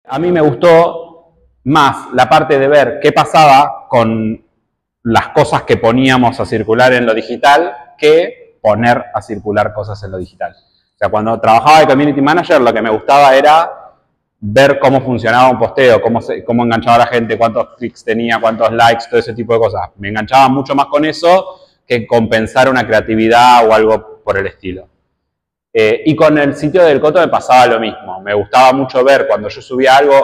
A mí me gustó más la parte de ver qué pasaba con las cosas que poníamos a circular en lo digital que poner a circular cosas en lo digital. O sea, cuando trabajaba de Community Manager, lo que me gustaba era ver cómo funcionaba un posteo, cómo enganchaba a la gente, cuántos clics tenía, cuántos likes, todo ese tipo de cosas. Me enganchaba mucho más con eso que compensar una creatividad o algo por el estilo. Y con el sitio del Coto me pasaba lo mismo. Me gustaba mucho ver cuando yo subía algo,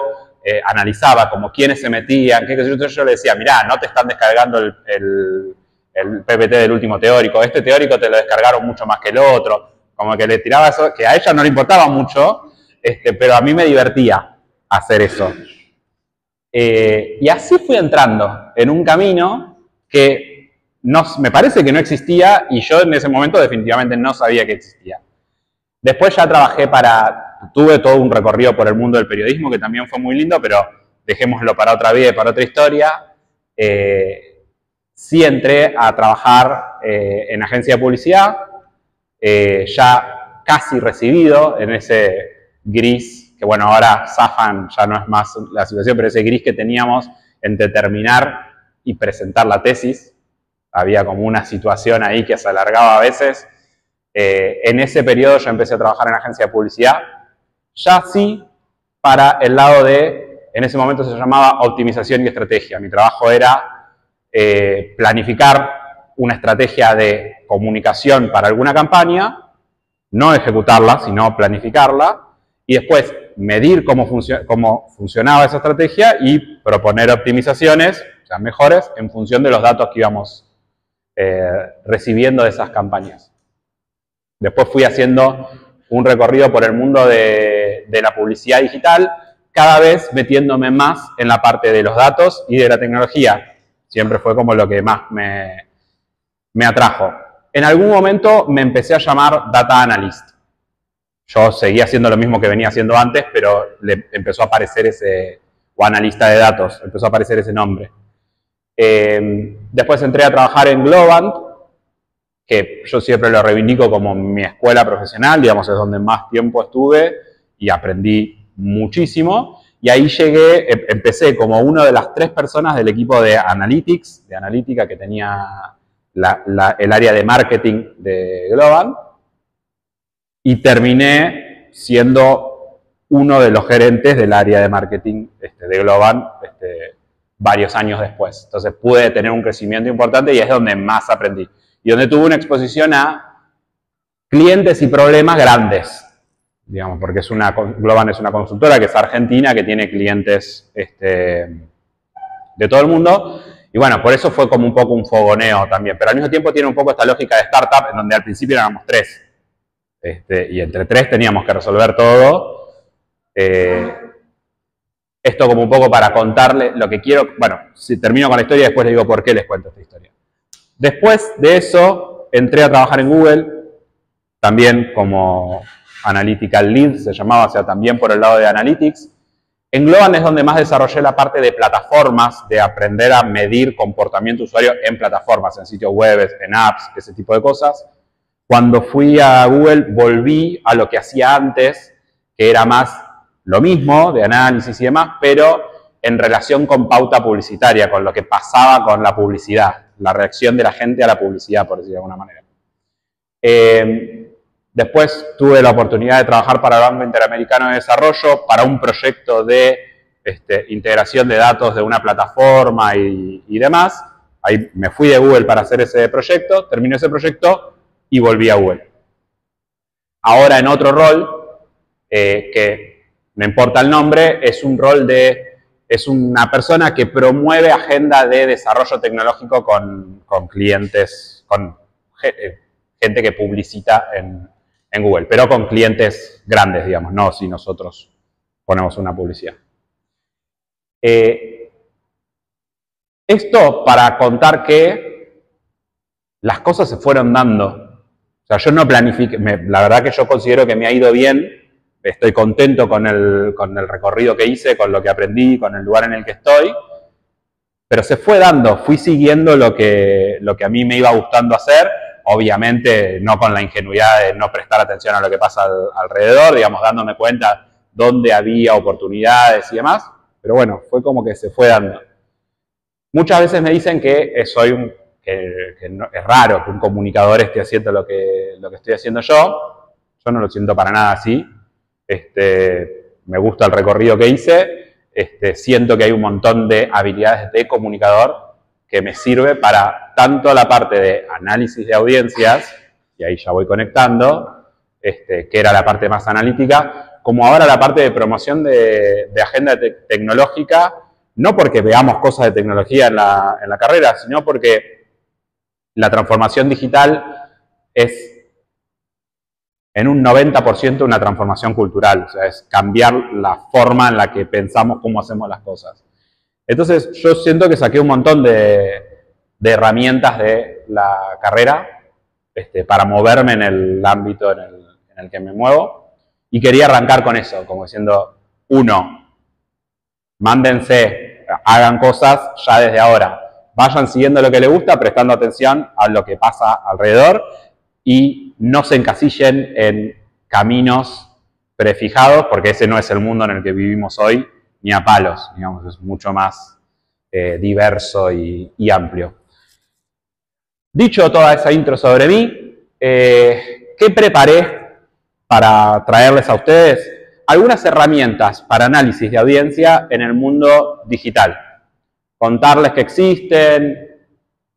analizaba como quiénes se metían, yo le decía, mirá, no te están descargando el PPT del último teórico, este teórico te lo descargaron mucho más que el otro. Como que le tiraba eso, que a ella no le importaba mucho, pero a mí me divertía hacer eso. Y así fui entrando en un camino que me parece que no existía y yo en ese momento definitivamente no sabía que existía. Después ya tuve todo un recorrido por el mundo del periodismo que también fue muy lindo, pero dejémoslo para otra vida y para otra historia. Sí entré a trabajar en agencia de publicidad, ya casi recibido en ese gris, que bueno, ahora zafan, ya no es más la situación, pero ese gris que teníamos entre terminar y presentar la tesis. Había como una situación ahí que se alargaba a veces. En ese periodo yo empecé a trabajar en agencia de publicidad, ya sí para el lado en ese momento se llamaba optimización y estrategia. Mi trabajo era planificar una estrategia de comunicación para alguna campaña, no ejecutarla, sino planificarla, y después medir cómo funcionaba esa estrategia y proponer optimizaciones, o sea, mejores, en función de los datos que íbamos recibiendo de esas campañas. Después fui haciendo un recorrido por el mundo de la publicidad digital, cada vez metiéndome más en la parte de los datos y de la tecnología. Siempre fue como lo que más me atrajo. En algún momento me empecé a llamar Data Analyst. Yo seguía haciendo lo mismo que venía haciendo antes, pero le empezó a aparecer o analista de datos, empezó a aparecer ese nombre. Después entré a trabajar en Globant, que yo siempre lo reivindico como mi escuela profesional, digamos, es donde más tiempo estuve y aprendí muchísimo. Y ahí empecé como una de las 3 personas del equipo de Analytics, de analítica, que tenía el área de marketing de Globant. Y terminé siendo uno de los gerentes del área de marketing de Globant varios años después. Entonces pude tener un crecimiento importante y es donde más aprendí. Y donde tuve una exposición a clientes y problemas grandes, digamos, porque Globant es una consultora que es argentina, que tiene clientes de todo el mundo, y bueno, por eso fue como un poco un fogoneo también, pero al mismo tiempo tiene un poco esta lógica de startup, en donde al principio éramos 3, y entre 3 teníamos que resolver todo. Esto como un poco para contarle lo que quiero, bueno, si termino con la historia, después les digo por qué les cuento esta historia. Después de eso, entré a trabajar en Google, también como Analytical Lead, se llamaba, o sea, también por el lado de Analytics. En Globant es donde más desarrollé la parte de plataformas, de aprender a medir comportamiento usuario en plataformas, en sitios web, en apps, ese tipo de cosas. Cuando fui a Google, volví a lo que hacía antes, que era más lo mismo, de análisis y demás, pero en relación con pauta publicitaria, con lo que pasaba con la publicidad, la reacción de la gente a la publicidad, por decirlo de alguna manera. Después tuve la oportunidad de trabajar para el Banco Interamericano de Desarrollo, para un proyecto de integración de datos de una plataforma y demás. Ahí me fui de Google para hacer ese proyecto, terminé ese proyecto y volví a Google. Ahora en otro rol, que no importa el nombre, es un rol es una persona que promueve agenda de desarrollo tecnológico con clientes, con gente que publicita en Google, pero con clientes grandes, digamos, no si nosotros ponemos una publicidad. Esto para contar que las cosas se fueron dando. O sea, yo no planifiqué, la verdad que yo considero que me ha ido bien. Estoy contento con el recorrido que hice, con lo que aprendí, con el lugar en el que estoy, pero se fue dando, fui siguiendo lo que a mí me iba gustando hacer, obviamente no con la ingenuidad de no prestar atención a lo que pasa alrededor, digamos, dándome cuenta dónde había oportunidades y demás, pero bueno, fue como que se fue dando. Muchas veces me dicen que que no, es raro que un comunicador esté haciendo lo que estoy haciendo yo. Yo no lo siento para nada así. Me gusta el recorrido que hice. Siento que hay un montón de habilidades de comunicador que me sirve para tanto la parte de análisis de audiencias, y ahí ya voy conectando, que era la parte más analítica, como ahora la parte de promoción de agenda tecnológica, no porque veamos cosas de tecnología en la carrera, sino porque la transformación digital es en un 90% una transformación cultural, o sea, es cambiar la forma en la que pensamos cómo hacemos las cosas. Entonces, yo siento que saqué un montón de herramientas de la carrera para moverme en el ámbito en el que me muevo, y quería arrancar con eso, como diciendo, uno, mándense, hagan cosas ya desde ahora. Vayan siguiendo lo que les gusta, prestando atención a lo que pasa alrededor y no se encasillen en caminos prefijados, porque ese no es el mundo en el que vivimos hoy, ni a palos, digamos, es mucho más diverso y amplio. Dicho toda esa intro sobre mí, ¿qué preparé para traerles a ustedes? Algunas herramientas para análisis de audiencia en el mundo digital. Contarles que existen,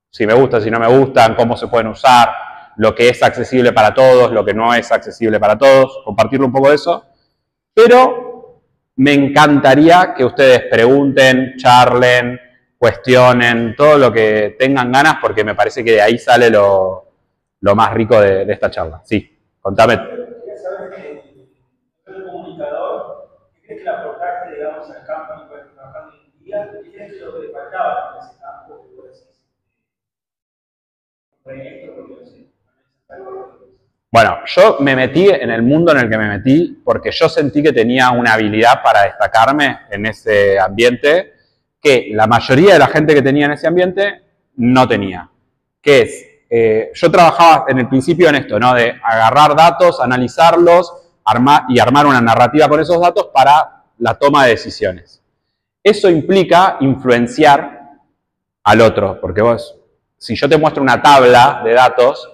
si me gustan, si no me gustan, cómo se pueden usar, lo que es accesible para todos, lo que no es accesible para todos, compartirle un poco de eso. Pero me encantaría que ustedes pregunten, charlen, cuestionen, todo lo que tengan ganas, porque me parece que de ahí sale lo más rico de esta charla. Sí, contame. Quería saber que el comunicador, ¿qué crees que le aportaste, digamos, al campo en el que estás trabajando hoy en día? ¿Qué crees que lo que le faltaba en ese campo? Que vos decís, proyecto, porque no sé, bueno, yo me metí en el mundo en el que me metí porque yo sentí que tenía una habilidad para destacarme en ese ambiente que la mayoría de la gente que tenía en ese ambiente no tenía. Que es, yo trabajaba en el principio en esto, ¿no? De agarrar datos, analizarlos y armar una narrativa con esos datos para la toma de decisiones. Eso implica influenciar al otro, porque vos, si yo te muestro una tabla de datos,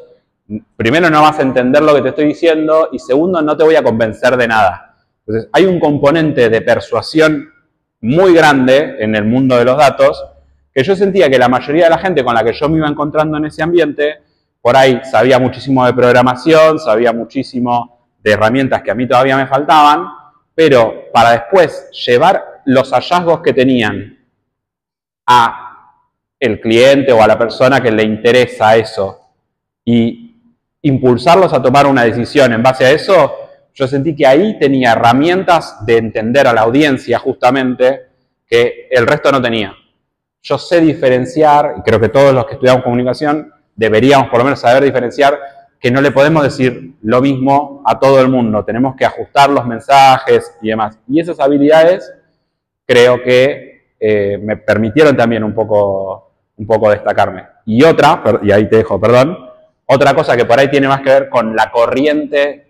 primero no vas a entender lo que te estoy diciendo y segundo no te voy a convencer de nada. Entonces hay un componente de persuasión muy grande en el mundo de los datos que yo sentía que la mayoría de la gente con la que yo me iba encontrando en ese ambiente, por ahí sabía muchísimo de programación, sabía muchísimo de herramientas que a mí todavía me faltaban, pero para después llevar los hallazgos que tenían a el cliente o a la persona que le interesa eso y impulsarlos a tomar una decisión en base a eso, yo sentí que ahí tenía herramientas de entender a la audiencia justamente que el resto no tenía. Yo sé diferenciar, y creo que todos los que estudiamos comunicación deberíamos por lo menos saber diferenciar, que no le podemos decir lo mismo a todo el mundo, tenemos que ajustar los mensajes y demás. Y esas habilidades creo que me permitieron también un poco destacarme. Y otra, y ahí te dejo, perdón, otra cosa que por ahí tiene más que ver con la corriente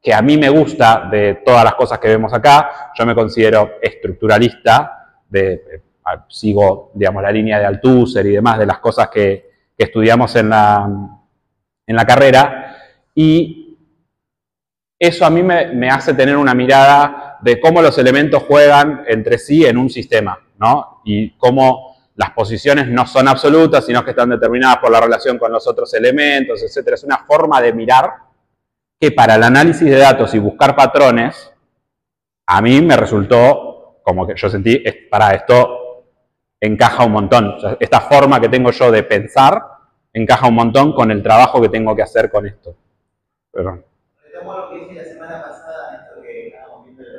que a mí me gusta de todas las cosas que vemos acá. Yo me considero estructuralista, sigo, digamos, la línea de Althusser y demás de las cosas que estudiamos en la carrera, y eso a mí me hace tener una mirada de cómo los elementos juegan entre sí en un sistema, ¿no? Y cómo las posiciones no son absolutas, sino que están determinadas por la relación con los otros elementos, etc. Es una forma de mirar que para el análisis de datos y buscar patrones, a mí me resultó como que yo sentí, para esto encaja un montón. O sea, esta forma que tengo yo de pensar encaja un montón con el trabajo que tengo que hacer con esto. Perdón. retomo lo que dije la semana pasada, esto que estábamos viendo de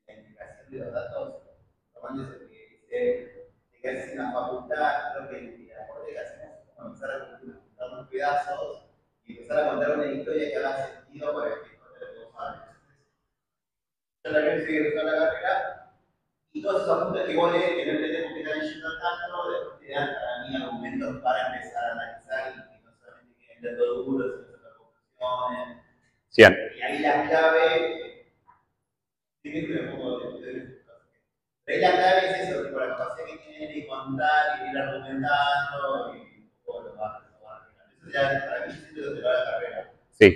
la integración de los datos, tomando eso que dice, que haces en la facultad, creo que el aporte que hacemos es como empezar a juntar los pedazos y empezar a contar una historia que haga sentido para el que no te lo sabe. Yo también estoy egresando la carrera y todos esos apuntes que vos lees que no entendemos que están yendo tanto, después te dan para mí argumentos para empezar a analizar y que no solamente queden dando duros, sino sacar conclusiones. 100. Y ahí la clave, ahí la clave es eso, tipo, la capacidad que tiene de contar y ir argumentando y todo lo más. Eso ya para mí siento que te va a la carrera. Sí,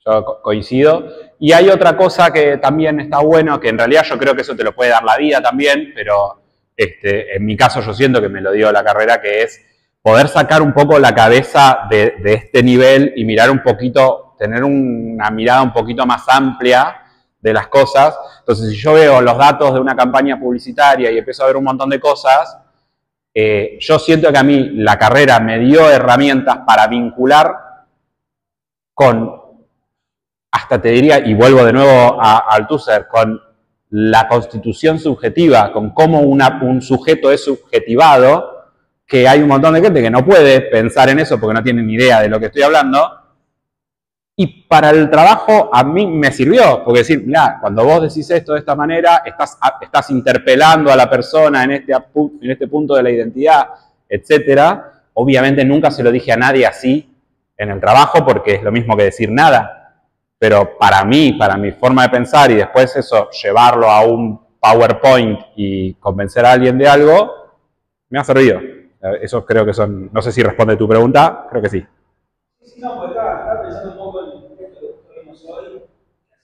yo coincido. Y hay otra cosa que también está bueno, que en realidad yo creo que eso te lo puede dar la vida también, pero en mi caso yo siento que me lo dio la carrera, que es poder sacar un poco la cabeza de este nivel y mirar un poquito, tener una mirada un poquito más amplia de las cosas. Entonces, si yo veo los datos de una campaña publicitaria y empiezo a ver un montón de cosas, yo siento que a mí la carrera me dio herramientas para vincular con, hasta te diría, y vuelvo de nuevo a Althusser, con la constitución subjetiva, con cómo un sujeto es subjetivado, que hay un montón de gente que no puede pensar en eso porque no tiene ni idea de lo que estoy hablando. Y para el trabajo a mí me sirvió, porque decir, mirá, cuando vos decís esto de esta manera, estás interpelando a la persona en este punto de la identidad, etcétera. Obviamente nunca se lo dije a nadie así en el trabajo, porque es lo mismo que decir nada. Pero para mí, para mi forma de pensar, y después eso, llevarlo a un PowerPoint y convencer a alguien de algo, me ha servido. Eso creo que son, no sé si responde tu pregunta, creo que sí. Sí, no, pues estaba pensando un poco en esto que vimos hoy,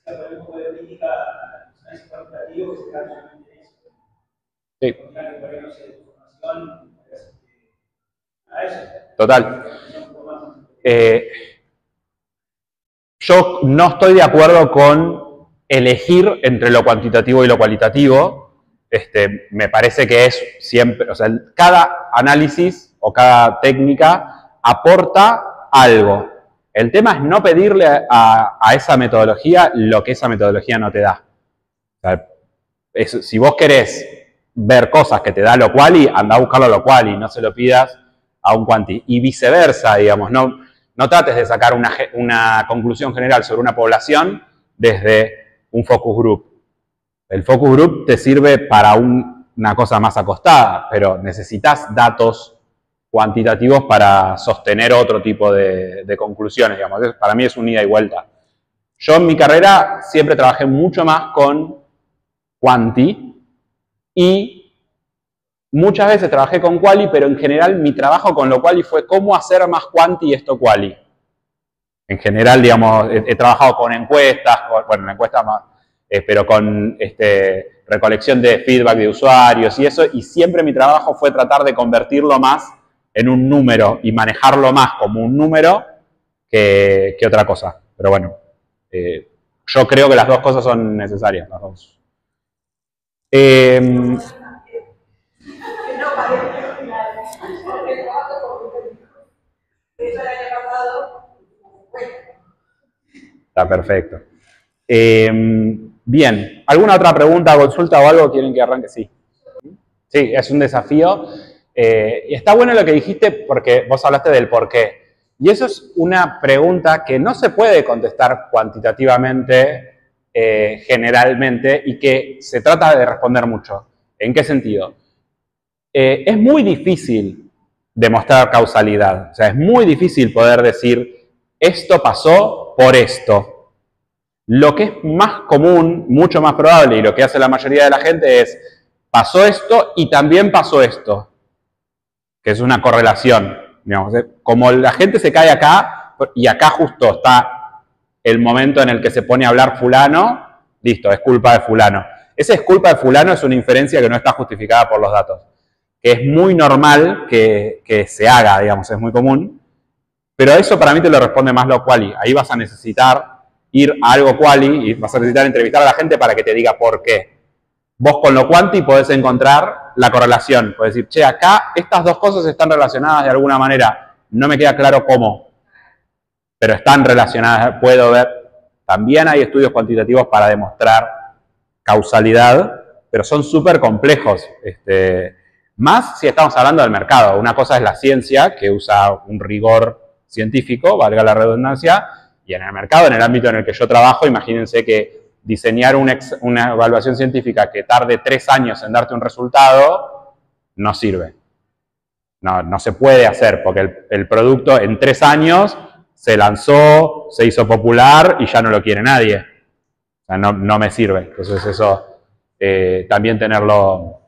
hacía por un poco de crítica a los análisis cuantitativos que se dan solamente en eso. Sí. Porque por ahí no sé, información, a eso. Total. Yo no estoy de acuerdo con elegir entre lo cuantitativo y lo cualitativo. Me parece que es siempre, o sea, cada análisis o cada técnica aporta algo. El tema es no pedirle a esa metodología lo que esa metodología no te da. O sea, si vos querés ver cosas que te da lo quali, anda a buscarlo a lo quali, no se lo pidas a un quanti. Y viceversa, digamos, no trates de sacar una conclusión general sobre una población desde un focus group. El focus group te sirve para una cosa más acostada, pero necesitas datos cuantitativos para sostener otro tipo de conclusiones, digamos. Para mí es un ida y vuelta. Yo en mi carrera siempre trabajé mucho más con quanti y muchas veces trabajé con quali, pero en general mi trabajo con lo quali fue cómo hacer más quanti esto quali. En general, digamos, he trabajado con encuestas, bueno, encuestas más, pero con recolección de feedback de usuarios y eso, y siempre mi trabajo fue tratar de convertirlo más en un número y manejarlo más como un número que otra cosa. Pero bueno, yo creo que las dos cosas son necesarias, las dos. Está perfecto. Bien, ¿alguna otra pregunta, consulta o algo quieren que arranque? Sí. Sí, es un desafío. Y está bueno lo que dijiste porque vos hablaste del por qué. Y eso es una pregunta que no se puede contestar cuantitativamente, generalmente, y que se trata de responder mucho. ¿En qué sentido? Es muy difícil demostrar causalidad. O sea, es muy difícil poder decir, esto pasó por esto. Lo que es más común, mucho más probable, y lo que hace la mayoría de la gente es, pasó esto y también pasó esto. Que es una correlación. Digamos, como la gente se cae acá, y acá justo está el momento en el que se pone a hablar fulano, listo, es culpa de fulano. Esa es culpa de fulano es una inferencia que no está justificada por los datos. Que es muy normal que se haga, digamos, es muy común. Pero eso para mí te lo responde más lo quali. Ahí vas a necesitar ir a algo quali y vas a necesitar entrevistar a la gente para que te diga por qué. Vos con lo quanti podés encontrar la correlación. Podés decir, che, acá estas dos cosas están relacionadas de alguna manera. No me queda claro cómo, pero están relacionadas. Puedo ver. También hay estudios cuantitativos para demostrar causalidad, pero son súper complejos. Más si estamos hablando del mercado. Una cosa es la ciencia, que usa un rigor científico, valga la redundancia, y en el mercado, en el ámbito en el que yo trabajo, imagínense que diseñar una evaluación científica que tarde 3 años en darte un resultado, no sirve. No se puede hacer, porque el producto en 3 años se lanzó, se hizo popular y ya no lo quiere nadie. O sea, no me sirve. Entonces eso también tenerlo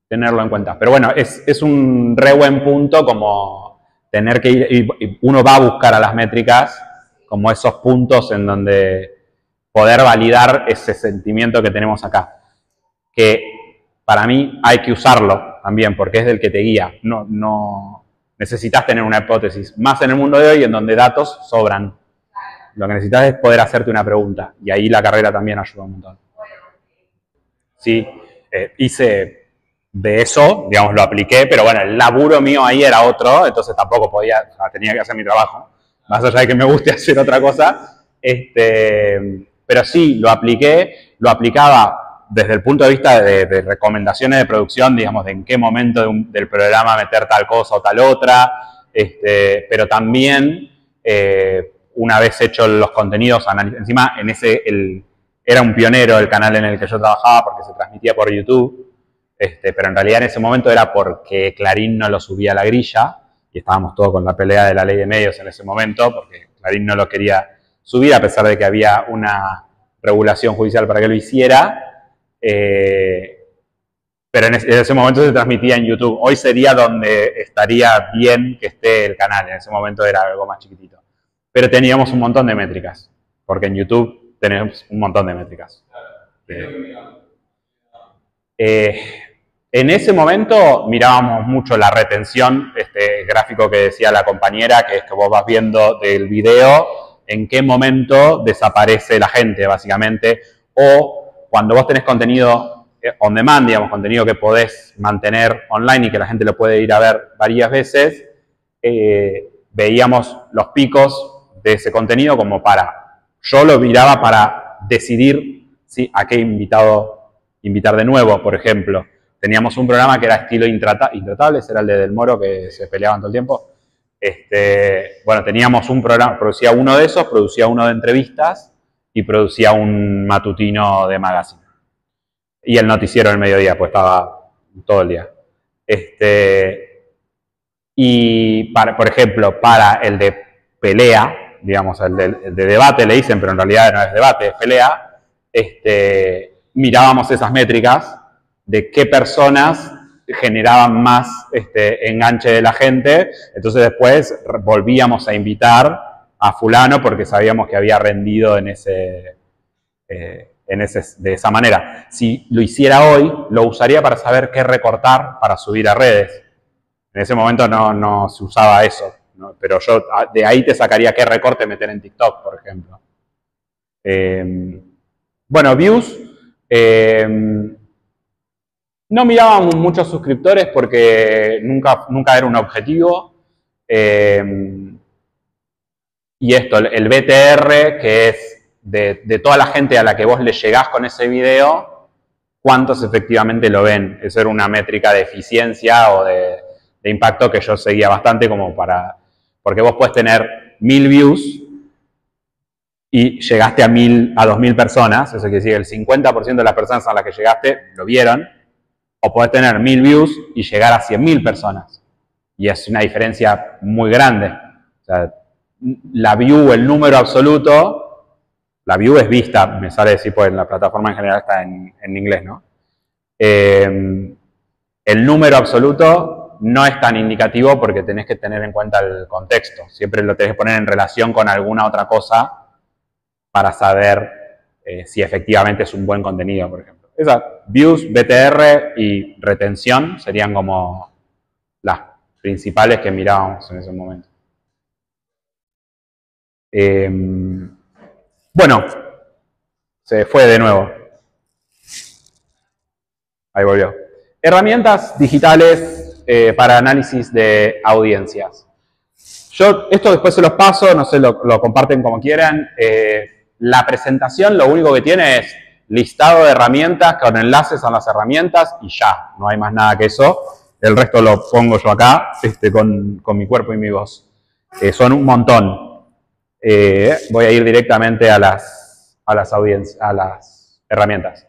en cuenta. Pero bueno, es un re buen punto como tener que ir, y uno va a buscar a las métricas como esos puntos en donde poder validar ese sentimiento que tenemos acá. Que para mí hay que usarlo también, porque es del que te guía. No necesitas tener una hipótesis. Más en el mundo de hoy, en donde datos sobran. Lo que necesitas es poder hacerte una pregunta. Y ahí la carrera también ayuda un montón. Sí, hice de eso, digamos, lo apliqué, pero bueno, el laburo mío ahí era otro, entonces tampoco podía, o sea, tenía que hacer mi trabajo. Más allá de que me guste hacer otra cosa. Pero sí, lo apliqué, lo aplicaba desde el punto de vista de recomendaciones de producción, digamos, de en qué momento del programa meter tal cosa o tal otra, pero también, una vez hechos los contenidos, encima era un pionero el canal en el que yo trabajaba porque se transmitía por YouTube, pero en realidad en ese momento era porque Clarín no lo subía a la grilla, y estábamos todos con la pelea de la ley de medios en ese momento, porque Clarín no lo quería subir, a pesar de que había una regulación judicial para que lo hiciera, pero en ese momento se transmitía en YouTube. Hoy sería donde estaría bien que esté el canal, en ese momento era algo más chiquitito. Pero teníamos un montón de métricas, porque en YouTube tenemos un montón de métricas. En ese momento mirábamos mucho la retención, este gráfico que decía la compañera, que es que vos vas viendo del video en qué momento desaparece la gente, básicamente, o cuando vos tenés contenido on demand, digamos, contenido que podés mantener online y que la gente lo puede ir a ver varias veces, veíamos los picos de ese contenido como yo lo miraba para decidir a qué invitado invitar de nuevo, por ejemplo. Teníamos un programa que era estilo Intratables, era el de Del Moro, que se peleaban todo el tiempo. Bueno, teníamos un programa, producía uno de esos, producía uno de entrevistas y producía un matutino de magazine. Y el noticiero del mediodía, pues estaba todo el día. Y, por ejemplo, para el de pelea, digamos, el de debate le dicen, pero en realidad no es debate, es pelea, mirábamos esas métricas de qué personas generaban más enganche de la gente, entonces después volvíamos a invitar a fulano porque sabíamos que había rendido de esa manera. Si lo hiciera hoy, lo usaría para saber qué recortar para subir a redes. En ese momento no se usaba eso, ¿no? Pero yo de ahí te sacaría qué recorte meter en TikTok, por ejemplo. Bueno, views. No mirábamos muchos suscriptores porque nunca era un objetivo. Y esto, el BTR, que es de toda la gente a la que vos le llegás con ese video, cuántos efectivamente lo ven. Eso era una métrica de eficiencia o de impacto que yo seguía bastante porque vos podés tener 1000 views y llegaste a 2000 personas, eso quiere decir que el 50% de las personas a las que llegaste lo vieron, o podés tener 1000 views y llegar a 100.000 personas. Y es una diferencia muy grande. O sea, la view, el número absoluto, la view es vista, me sale decir, pues en la plataforma en general está en inglés, ¿no? El número absoluto no es tan indicativo porque tenés que tener en cuenta el contexto. Siempre lo tenés que poner en relación con alguna otra cosa para saber si efectivamente es un buen contenido, por ejemplo. Esas views, BTR y retención serían como las principales que mirábamos en ese momento. Bueno, se fue de nuevo. Ahí volvió. Herramientas digitales para análisis de audiencias. Yo esto después se los paso, no sé, lo comparten como quieran. La presentación lo único que tiene es listado de herramientas con enlaces a las herramientas y ya, no hay más nada que eso. El resto lo pongo yo acá con mi cuerpo y mi voz. Son un montón. Voy a ir directamente a las herramientas.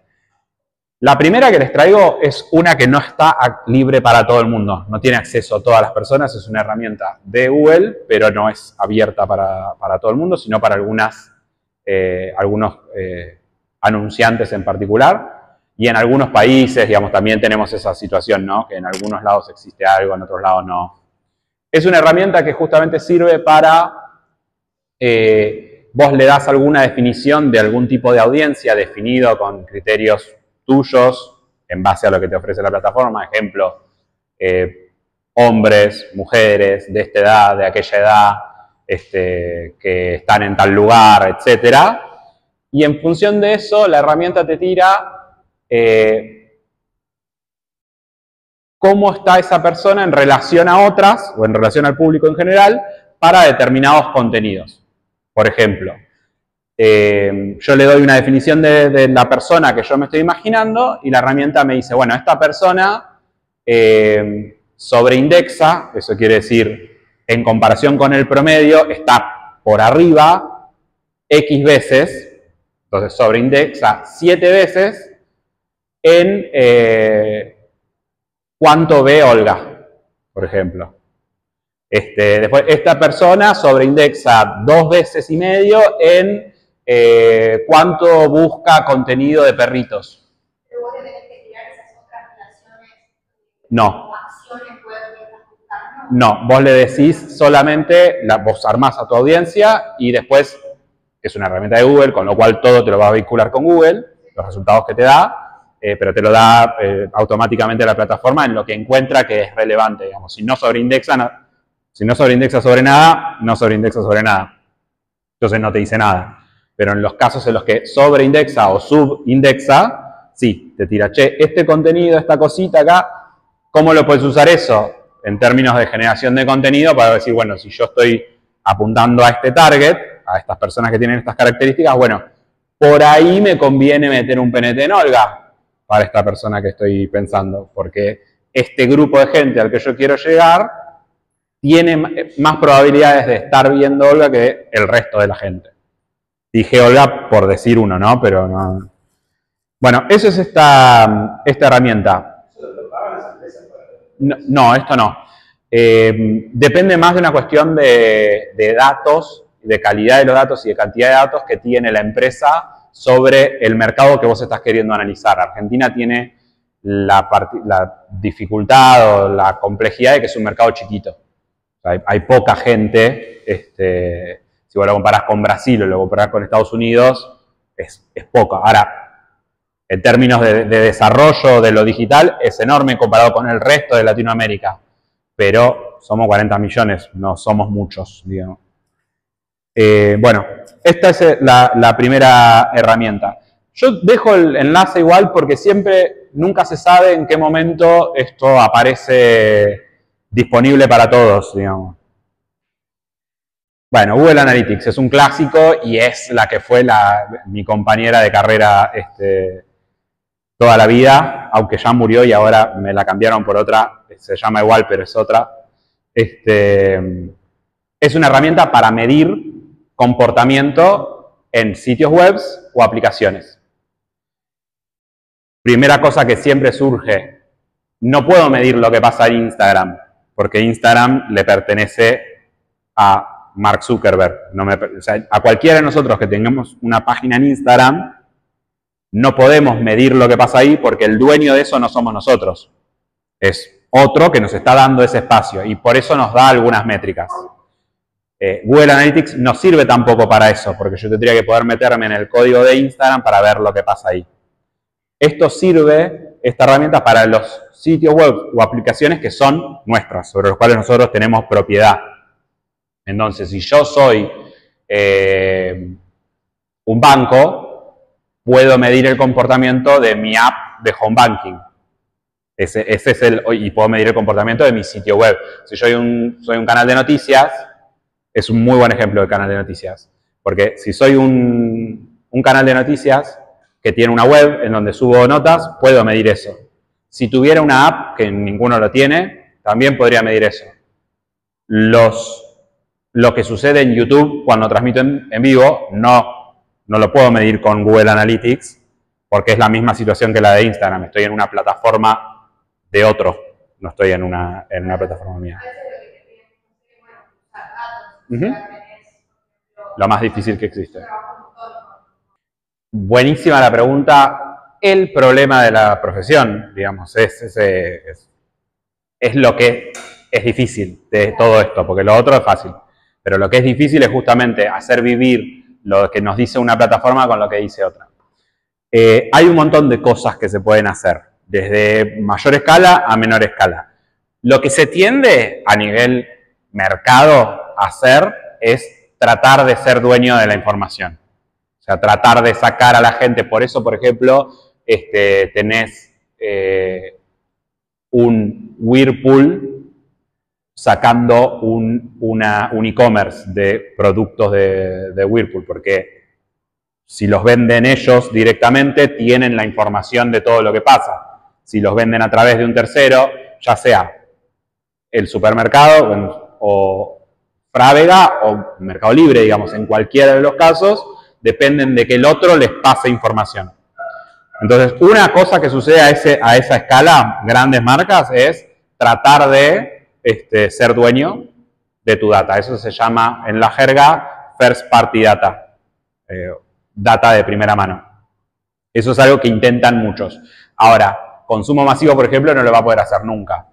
La primera que les traigo es una que no está libre para todo el mundo, no tiene acceso a todas las personas, es una herramienta de Google, pero no es abierta para todo el mundo, sino para algunos anunciantes en particular. Y en algunos países, digamos, también tenemos esa situación, ¿no? Que en algunos lados existe algo, en otros lados no. Es una herramienta que justamente sirve para, vos le das alguna definición de algún tipo de audiencia definido con criterios tuyos en base a lo que te ofrece la plataforma. Ejemplo, hombres, mujeres, de esta edad, de aquella edad, que están en tal lugar, etcétera. Y en función de eso, la herramienta te tira cómo está esa persona en relación a otras, o en relación al público en general, para determinados contenidos. Por ejemplo, yo le doy una definición de la persona que yo me estoy imaginando, y la herramienta me dice, bueno, esta persona sobreindexa, eso quiere decir, en comparación con el promedio, está por arriba X veces, entonces sobreindexa 7 veces, en cuánto ve Olga, por ejemplo. Después, esta persona sobreindexa 2 veces y medio en cuánto busca contenido de perritos. Pero vos tenés que tirar esas otras relaciones. No. Acciones web que estás buscando. No, vos le decís solamente, vos armás a tu audiencia y después es una herramienta de Google, con lo cual todo te lo va a vincular con Google, los resultados que te da. Pero te lo da automáticamente la plataforma en lo que encuentra que es relevante, digamos. Si no sobreindexa sobre nada, no sobreindexa sobre nada. Entonces no te dice nada. Pero en los casos en los que sobreindexa o subindexa, sí, te tira, che, este contenido, esta cosita acá, ¿cómo lo puedes usar eso? En términos de generación de contenido, para decir, bueno, si yo estoy apuntando a este target, a estas personas que tienen estas características, bueno, por ahí me conviene meter un PNT en Olga para esta persona que estoy pensando, porque este grupo de gente al que yo quiero llegar tiene más probabilidades de estar viendo Olga que el resto de la gente. Dije Olga por decir uno, ¿no? Pero no. Bueno, eso es esta herramienta. No, esto no. Depende más de una cuestión de datos, de calidad de los datos y de cantidad de datos que tiene la empresa sobre el mercado que vos estás queriendo analizar. Argentina tiene la dificultad o la complejidad de que es un mercado chiquito. O sea, hay poca gente, si vos lo comparás con Brasil o lo comparás con Estados Unidos, es poco. Ahora, en términos de desarrollo de lo digital, es enorme comparado con el resto de Latinoamérica, pero somos 40 millones, no somos muchos, digamos. Bueno, esta es la primera herramienta. Yo dejo el enlace igual porque nunca se sabe en qué momento esto aparece disponible para todos, digamos. Bueno, Google Analytics es un clásico y es la que fue mi compañera de carrera toda la vida, aunque ya murió y ahora me la cambiaron por otra, se llama igual pero es otra. Es una herramienta para medir comportamiento en sitios web o aplicaciones. Primera cosa que siempre surge, no puedo medir lo que pasa en Instagram, porque Instagram le pertenece a Mark Zuckerberg. O sea, a cualquiera de nosotros que tengamos una página en Instagram, no podemos medir lo que pasa ahí porque el dueño de eso no somos nosotros. Es otro que nos está dando ese espacio y por eso nos da algunas métricas. Google Analytics no sirve tampoco para eso, porque yo tendría que poder meterme en el código de Instagram para ver lo que pasa ahí. Esto sirve, esta herramienta, para los sitios web o aplicaciones que son nuestras, sobre los cuales nosotros tenemos propiedad. Entonces, si yo soy un banco, puedo medir el comportamiento de mi app de home banking. Y puedo medir el comportamiento de mi sitio web. Si yo soy un canal de noticias, es un muy buen ejemplo de canal de noticias. Porque si soy un canal de noticias que tiene una web en donde subo notas, puedo medir eso. Si tuviera una app, que ninguno lo tiene, también podría medir eso. Lo que sucede en YouTube cuando transmito en vivo, no lo puedo medir con Google Analytics, porque es la misma situación que la de Instagram. Estoy en una plataforma de otro, no estoy en una plataforma mía. Lo más difícil que existe. Buenísima la pregunta. El problema de la profesión, digamos, es lo que es difícil de todo esto, porque lo otro es fácil. Pero lo que es difícil es justamente hacer vivir lo que nos dice una plataforma con lo que dice otra. Hay un montón de cosas que se pueden hacer, desde mayor escala a menor escala. Lo que se tiende a nivel mercado a hacer es tratar de ser dueño de la información. O sea, tratar de sacar a la gente. Por eso, por ejemplo, tenés un Whirlpool sacando un e-commerce de productos de Whirlpool, porque si los venden ellos directamente, tienen la información de todo lo que pasa. Si los venden a través de un tercero, ya sea el supermercado o Frávega o Mercado Libre, digamos, en cualquiera de los casos, dependen de que el otro les pase información. Entonces, una cosa que sucede a esa escala, grandes marcas, es tratar de ser dueño de tu data. Eso se llama, en la jerga, first party data, data de primera mano. Eso es algo que intentan muchos. Ahora, consumo masivo, por ejemplo, no lo va a poder hacer nunca.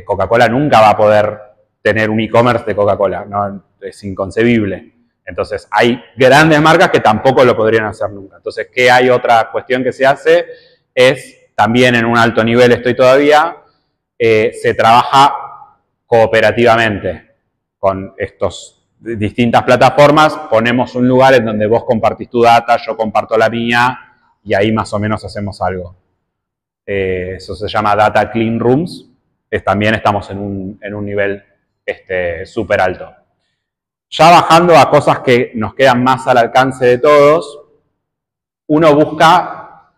Coca-Cola nunca va a poder tener un e-commerce de Coca-Cola, ¿no? Es inconcebible. Entonces, hay grandes marcas que tampoco lo podrían hacer nunca. Entonces, ¿qué hay otra cuestión que se hace? Es, también en un alto nivel estoy todavía, se trabaja cooperativamente con estas distintas plataformas. Ponemos un lugar en donde vos compartís tu data, yo comparto la mía, y ahí más o menos hacemos algo. Eso se llama Data Clean Rooms. También estamos en un nivel súper alto. Ya bajando a cosas que nos quedan más al alcance de todos, uno busca,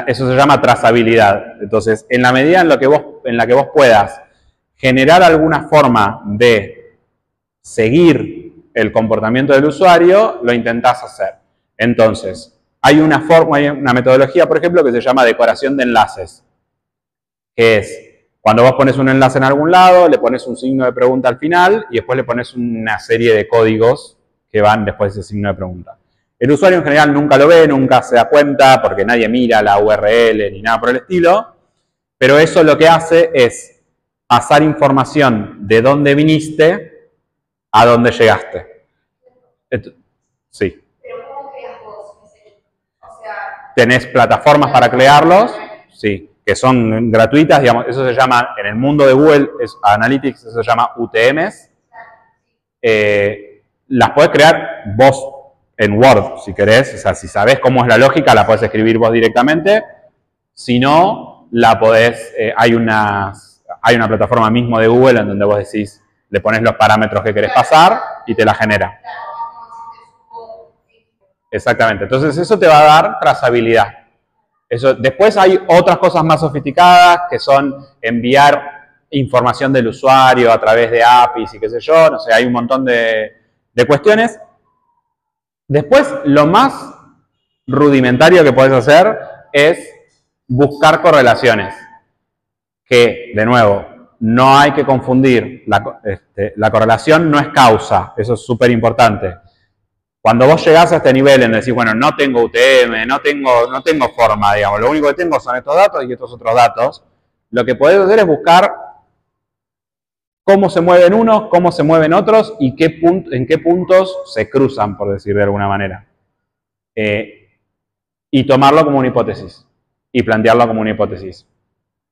eso se llama trazabilidad. Entonces, en la medida en la que vos puedas generar alguna forma de seguir el comportamiento del usuario, lo intentás hacer. Entonces, hay una metodología, por ejemplo, que se llama decoración de enlaces, que es cuando vos pones un enlace en algún lado, le pones un signo de pregunta al final y después le pones una serie de códigos que van después de ese signo de pregunta. El usuario en general nunca lo ve, nunca se da cuenta porque nadie mira la URL ni nada por el estilo, pero eso lo que hace es pasar información de dónde viniste a dónde llegaste. Sí. Pero ¿cómo creas vos? O sea, ¿Tenés plataformas para crearlos? Sí. Que son gratuitas, digamos, eso se llama, en el mundo de Google Analytics, eso se llama UTMs. Las podés crear vos en Word, si querés, o sea, si sabés cómo es la lógica, la podés escribir vos directamente. Si no, la podés, hay una plataforma mismo de Google en donde vos decís, le pones los parámetros que querés pasar y te la genera. Exactamente, entonces eso te va a dar trazabilidad. Eso, después hay otras cosas más sofisticadas que son enviar información del usuario a través de APIs y qué sé yo, no sé, hay un montón de cuestiones. Después, lo más rudimentario que podés hacer es buscar correlaciones. Que, de nuevo, no hay que confundir, la correlación no es causa, eso es súper importante. Cuando vos llegás a este nivel en decir, bueno, no tengo UTM, no tengo forma, digamos, lo único que tengo son estos datos y estos otros datos, lo que podés hacer es buscar cómo se mueven unos, cómo se mueven otros y en qué puntos se cruzan, por decir de alguna manera. Y tomarlo como una hipótesis y plantearlo como una hipótesis.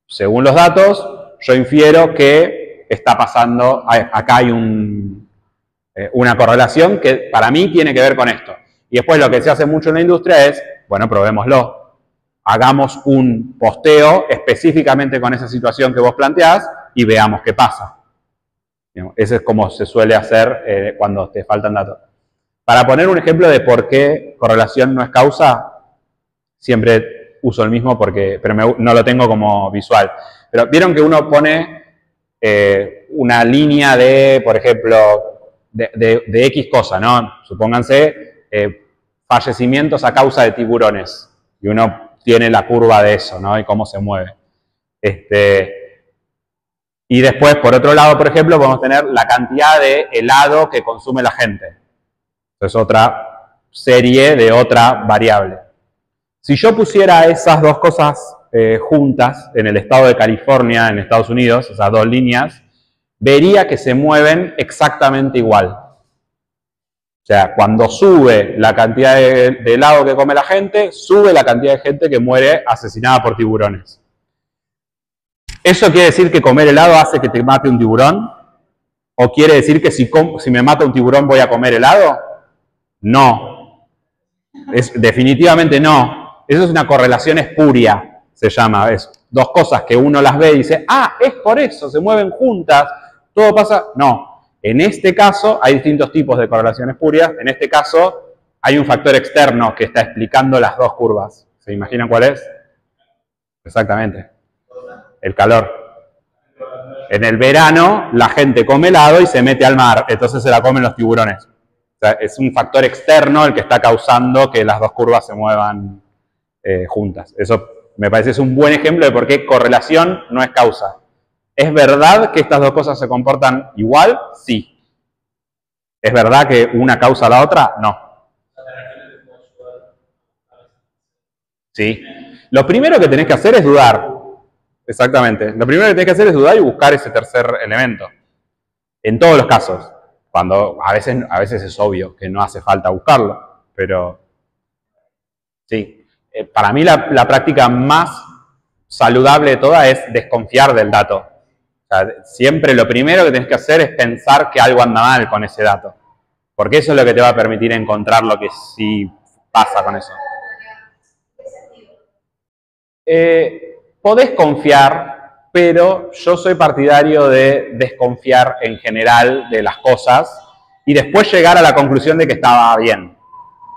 Según los datos, yo infiero que está pasando, acá hay una correlación que para mí tiene que ver con esto. Y después lo que se hace mucho en la industria es, bueno, probémoslo. Hagamos un posteo específicamente con esa situación que vos planteás y veamos qué pasa. Ese es como se suele hacer cuando te faltan datos. Para poner un ejemplo de por qué correlación no es causa, siempre uso el mismo pero no lo tengo como visual. Pero vieron que uno pone una línea de, por ejemplo, de X cosa, ¿no? Supónganse fallecimientos a causa de tiburones. Y uno tiene la curva de eso, ¿no? Y cómo se mueve. Y después, por otro lado, por ejemplo, podemos tener la cantidad de helado que consume la gente. Es otra serie de otra variable. Si yo pusiera esas dos cosas juntas en el estado de California, en Estados Unidos, esas dos líneas, vería que se mueven exactamente igual. O sea, cuando sube la cantidad de helado que come la gente, sube la cantidad de gente que muere asesinada por tiburones. ¿Eso quiere decir que comer helado hace que te mate un tiburón? ¿O quiere decir que si me mata un tiburón voy a comer helado? No. Definitivamente no. Eso es una correlación espuria, se llama. Es dos cosas que uno las ve y dice, ah, es por eso, se mueven juntas, todo pasa. No. En este caso hay distintos tipos de correlaciones espurias. En este caso hay un factor externo que está explicando las dos curvas. ¿Se imaginan cuál es? Exactamente. El calor. En el verano la gente come helado y se mete al mar, entonces se la comen los tiburones. O sea, es un factor externo el que está causando que las dos curvas se muevan juntas. Eso me parece es un buen ejemplo de por qué correlación no es causa. ¿Es verdad que estas dos cosas se comportan igual? Sí. ¿Es verdad que una causa a la otra? No. Sí. Lo primero que tenés que hacer es dudar. Exactamente. Lo primero que tenés que hacer es dudar y buscar ese tercer elemento. En todos los casos. Cuando a veces es obvio que no hace falta buscarlo. Pero sí. Para mí la práctica más saludable de todas es desconfiar del dato. O sea, siempre lo primero que tenés que hacer es pensar que algo anda mal con ese dato. Porque eso es lo que te va a permitir encontrar lo que sí pasa con eso. Podés confiar, pero yo soy partidario de desconfiar en general de las cosas y después llegar a la conclusión de que estaba bien.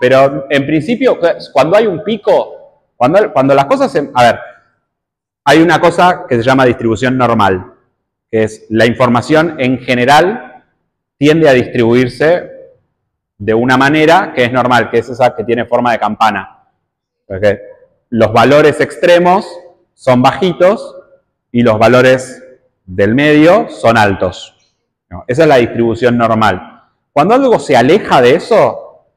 Pero en principio, cuando hay un pico, cuando las cosas a ver, hay una cosa que se llama distribución normal, que es la información en general tiende a distribuirse de una manera que es normal, que es esa que tiene forma de campana. Porque los valores extremos son bajitos y los valores del medio son altos. ¿No? Esa es la distribución normal. Cuando algo se aleja de eso,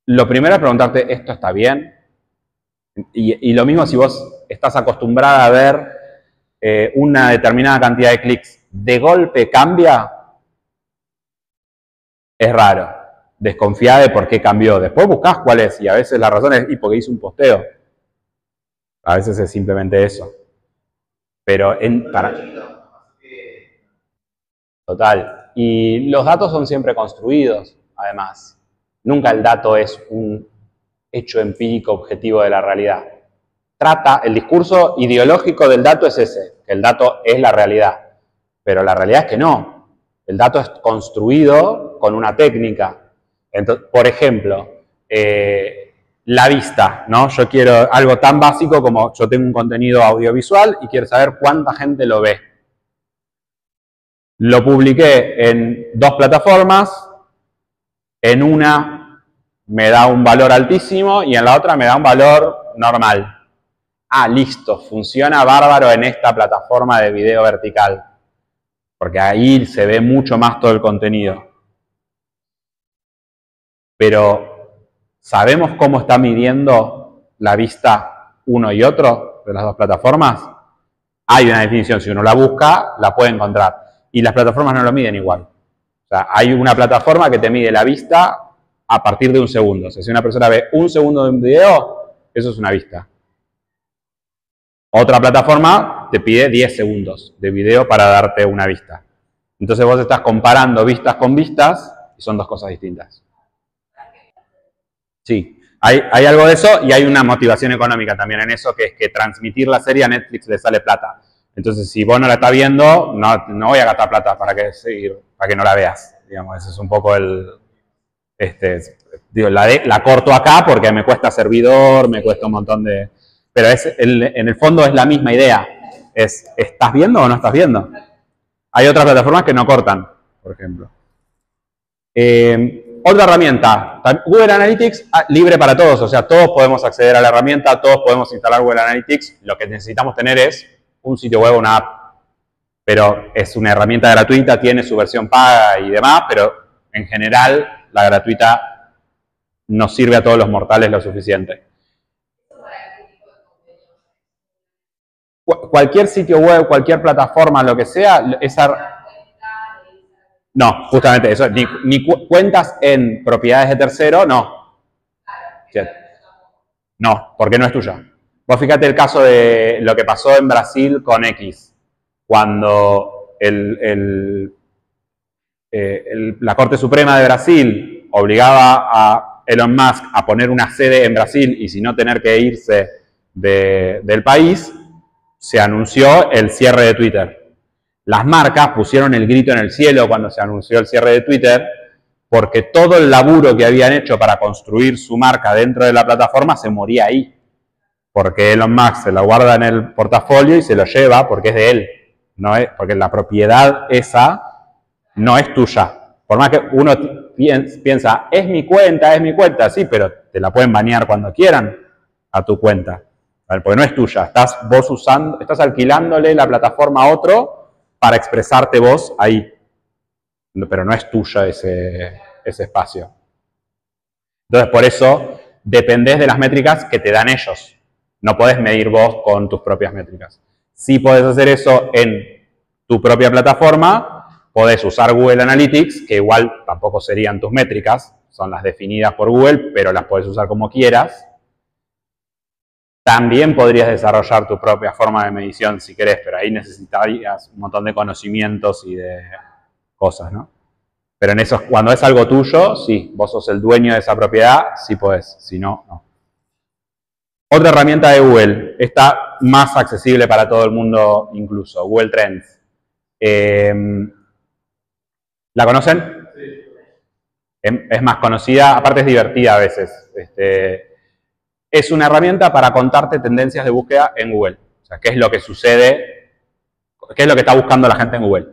lo primero es preguntarte, ¿esto está bien? Y lo mismo si vos estás acostumbrada a ver una determinada cantidad de clics, de golpe cambia, es raro. Desconfía de por qué cambió. Después buscás cuál es, y a veces la razón es porque hice un posteo. A veces es simplemente eso. Pero total. Y los datos son siempre construidos, además. Nunca el dato es un hecho empírico objetivo de la realidad. El discurso ideológico del dato es ese, que el dato es la realidad. Pero la realidad es que no. El dato es construido con una técnica. Entonces, por ejemplo, la vista, ¿no? Yo quiero algo tan básico como yo tengo un contenido audiovisual y quiero saber cuánta gente lo ve. Lo publiqué en 2 plataformas. En una me da un valor altísimo y en la otra me da un valor normal. Ah, listo, funciona bárbaro en esta plataforma de video vertical. Porque ahí se ve mucho más todo el contenido. Pero, ¿sabemos cómo está midiendo la vista uno y otro de las 2 plataformas? Hay una definición, si uno la busca, la puede encontrar. Y las plataformas no lo miden igual. O sea, hay una plataforma que te mide la vista a partir de 1 segundo. O sea, si una persona ve 1 segundo de un video, eso es una vista. Otra plataforma te pide 10 segundos de video para darte una vista. Entonces vos estás comparando vistas con vistas y son 2 cosas distintas. Sí, hay algo de eso y hay una motivación económica también en eso, que es que transmitir la serie a Netflix le sale plata. Entonces, si vos no la estás viendo, no voy a gastar plata para que no la veas. Digamos, ese es un poco la corto acá porque me cuesta servidor, me cuesta un montón de... Pero en el fondo es la misma idea. ¿Estás viendo o no estás viendo? Hay otras plataformas que no cortan, por ejemplo. Otra herramienta, Google Analytics, libre para todos, o sea, todos podemos acceder a la herramienta, todos podemos instalar Google Analytics, lo que necesitamos tener es un sitio web o una app, pero es una herramienta gratuita, tiene su versión paga y demás, pero en general la gratuita nos sirve a todos los mortales lo suficiente. Cualquier sitio web, cualquier plataforma, lo que sea, no, justamente eso, ni cuentas en propiedades de tercero, no. No, porque no es tuya. Vos fíjate el caso de lo que pasó en Brasil con X, cuando la Corte Suprema de Brasil obligaba a Elon Musk a poner una sede en Brasil y si no tener que irse del país, se anunció el cierre de Twitter. Las marcas pusieron el grito en el cielo cuando se anunció el cierre de Twitter, porque todo el laburo que habían hecho para construir su marca dentro de la plataforma se moría ahí. Porque Elon Musk se la guarda en el portafolio y se lo lleva porque es de él. No es, porque la propiedad esa no es tuya. Por más que uno piensa, es mi cuenta, sí, pero te la pueden banear cuando quieran a tu cuenta. Porque no es tuya. Estás alquilándole la plataforma a otro para expresarte vos ahí. Pero no es tuya ese espacio. Entonces, por eso, dependés de las métricas que te dan ellos. No podés medir vos con tus propias métricas. Sí podés hacer eso en tu propia plataforma, podés usar Google Analytics, que igual tampoco serían tus métricas, son las definidas por Google, pero las podés usar como quieras. También podrías desarrollar tu propia forma de medición si querés, pero ahí necesitarías un montón de conocimientos y de cosas, ¿no? Pero en eso, cuando es algo tuyo, sí, vos sos el dueño de esa propiedad, sí podés, si no, no. Otra herramienta de Google, esta más accesible para todo el mundo incluso, Google Trends. ¿La conocen? Sí. Es más conocida, aparte es divertida a veces. Es una herramienta para contarte tendencias de búsqueda en Google. O sea, qué es lo que sucede, qué es lo que está buscando la gente en Google.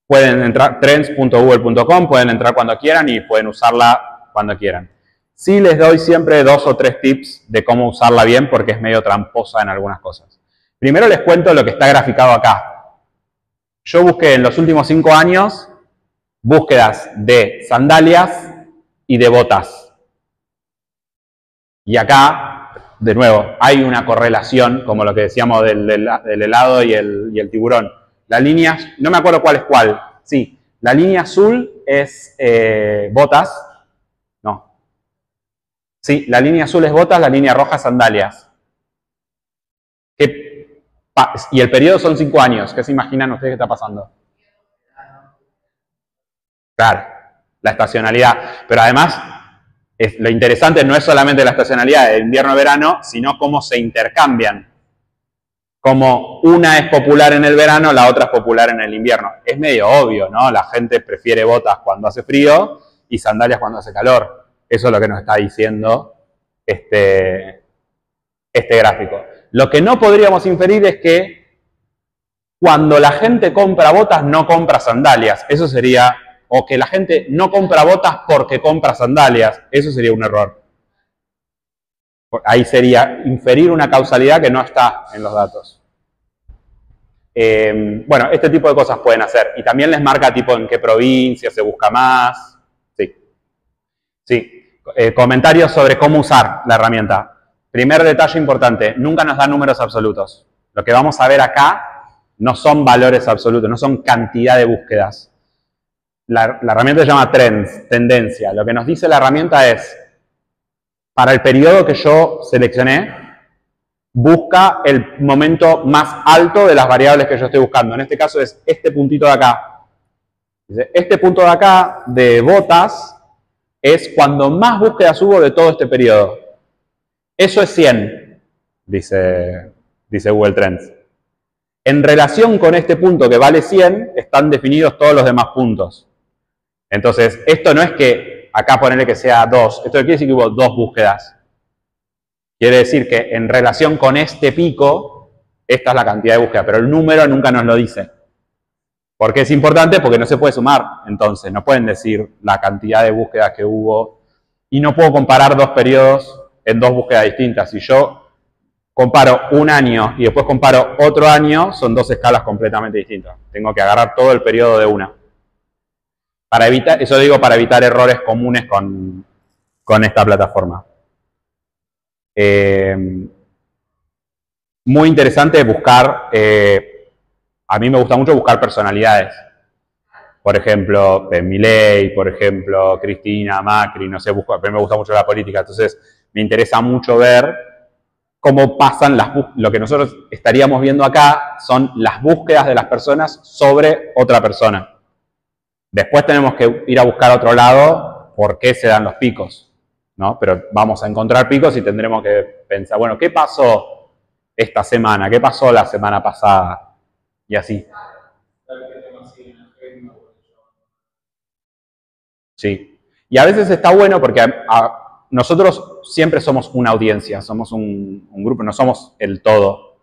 Pueden entrar, trends.google.com, pueden entrar cuando quieran y pueden usarla cuando quieran. Sí les doy siempre 2 o 3 tips de cómo usarla bien porque es medio tramposa en algunas cosas. Primero les cuento lo que está graficado acá. Yo busqué en los últimos 5 años búsquedas de sandalias y de botas. Y acá, de nuevo, hay una correlación, como lo que decíamos del helado y el tiburón. La línea, no me acuerdo cuál es cuál. Sí, la línea azul es botas. No. Sí, la línea azul es botas, la línea roja es sandalias. Y el periodo son 5 años. ¿Qué se imaginan ustedes que está pasando? Claro, la estacionalidad. Pero además, lo interesante no es solamente la estacionalidad de invierno-verano, sino cómo se intercambian. Como una es popular en el verano, la otra es popular en el invierno. Es medio obvio, ¿no? La gente prefiere botas cuando hace frío y sandalias cuando hace calor. Eso es lo que nos está diciendo este gráfico. Lo que no podríamos inferir es que cuando la gente compra botas, no compra sandalias. Eso sería... O que la gente no compra botas porque compra sandalias. Eso sería un error. Ahí sería inferir una causalidad que no está en los datos. Bueno, este tipo de cosas pueden hacer. Y también les marca tipo en qué provincia se busca más. Sí. Sí. Comentarios sobre cómo usar la herramienta. Primer detalle importante. Nunca nos da números absolutos. Lo que vamos a ver acá no son valores absolutos, no son cantidad de búsquedas. La herramienta se llama Trends, tendencia. Lo que nos dice la herramienta es, para el periodo que yo seleccioné, busca el momento más alto de las variables que yo estoy buscando. En este caso es este puntito de acá. Este punto de acá, de botas, es cuando más búsquedas hubo de todo este periodo. Eso es 100, dice Google Trends. En relación con este punto que vale 100, están definidos todos los demás puntos. Entonces, esto no es que acá ponerle que sea 2. Esto quiere decir que hubo 2 búsquedas. Quiere decir que en relación con este pico, esta es la cantidad de búsqueda, pero el número nunca nos lo dice. ¿Por qué es importante? Porque no se puede sumar, entonces, no pueden decir la cantidad de búsquedas que hubo, y no puedo comparar dos periodos en dos búsquedas distintas. Si yo comparo un año y después comparo otro año, son dos escalas completamente distintas. Tengo que agarrar todo el periodo de una. Para evitar, eso digo para evitar errores comunes con esta plataforma. Muy interesante buscar, a mí me gusta mucho buscar personalidades. Por ejemplo, Milei, por ejemplo, Cristina, Macri, no sé, a mí me gusta mucho la política, entonces me interesa mucho ver cómo pasan lo que nosotros estaríamos viendo acá son las búsquedas de las personas sobre otra persona. Después tenemos que ir a buscar a otro lado por qué se dan los picos, ¿no? Pero vamos a encontrar picos y tendremos que pensar, bueno, ¿qué pasó esta semana? ¿Qué pasó la semana pasada? Y así. Sí. Y a veces está bueno porque nosotros siempre somos una audiencia, somos un grupo, no somos el todo,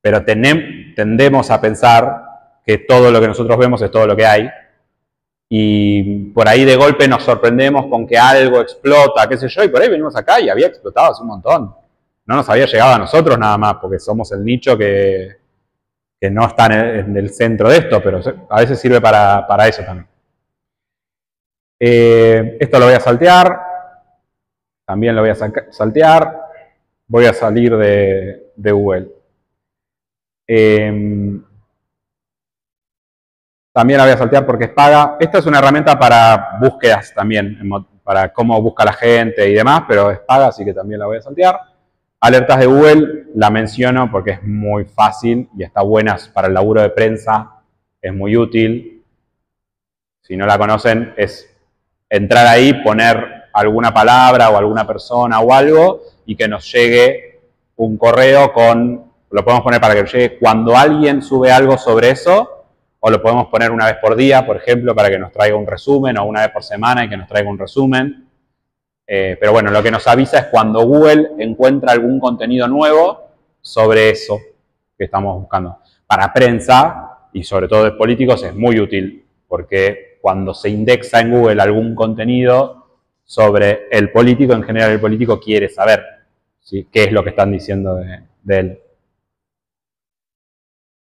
pero tendemos a pensar que todo lo que nosotros vemos es todo lo que hay, y por ahí de golpe nos sorprendemos con que algo explota, qué sé yo, y por ahí venimos acá y había explotado hace un montón. No nos había llegado a nosotros nada más, porque somos el nicho que no está en el centro de esto, pero a veces sirve para eso también. Esto lo voy a saltear. También lo voy a saltear. Voy a salir de Google. También la voy a saltear porque es paga. Esta es una herramienta para búsquedas también, para cómo busca la gente y demás, pero es paga, así que también la voy a saltear. Alertas de Google la menciono porque es muy fácil y está buena para el laburo de prensa. Es muy útil. Si no la conocen, es entrar ahí, poner alguna palabra o alguna persona o algo y que nos llegue un correo lo podemos poner para que nos llegue cuando alguien sube algo sobre eso, o lo podemos poner una vez por día, por ejemplo, para que nos traiga un resumen, o una vez por semana y que nos traiga un resumen. Pero bueno, lo que nos avisa es cuando Google encuentra algún contenido nuevo sobre eso que estamos buscando. Para prensa, y sobre todo de políticos, es muy útil, porque cuando se indexa en Google algún contenido sobre el político, en general el político quiere saber, ¿sí?, qué es lo que están diciendo de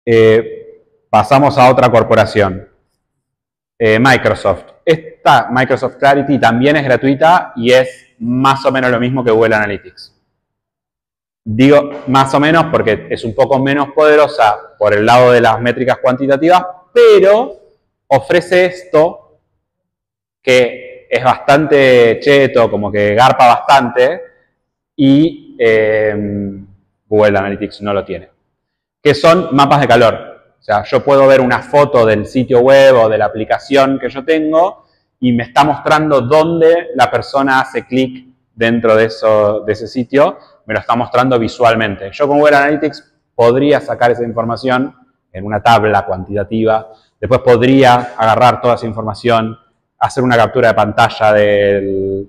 él. Pasamos a otra corporación, Microsoft. Esta Microsoft Clarity también es gratuita y es más o menos lo mismo que Google Analytics. Digo más o menos porque es un poco menos poderosa por el lado de las métricas cuantitativas, pero ofrece esto que es bastante cheto, como que garpa bastante, y Google Analytics no lo tiene, que son mapas de calor. O sea, yo puedo ver una foto del sitio web o de la aplicación que yo tengo y me está mostrando dónde la persona hace clic dentro de ese sitio, me lo está mostrando visualmente. Yo con Google Analytics podría sacar esa información en una tabla cuantitativa, después podría agarrar toda esa información, hacer una captura de pantalla de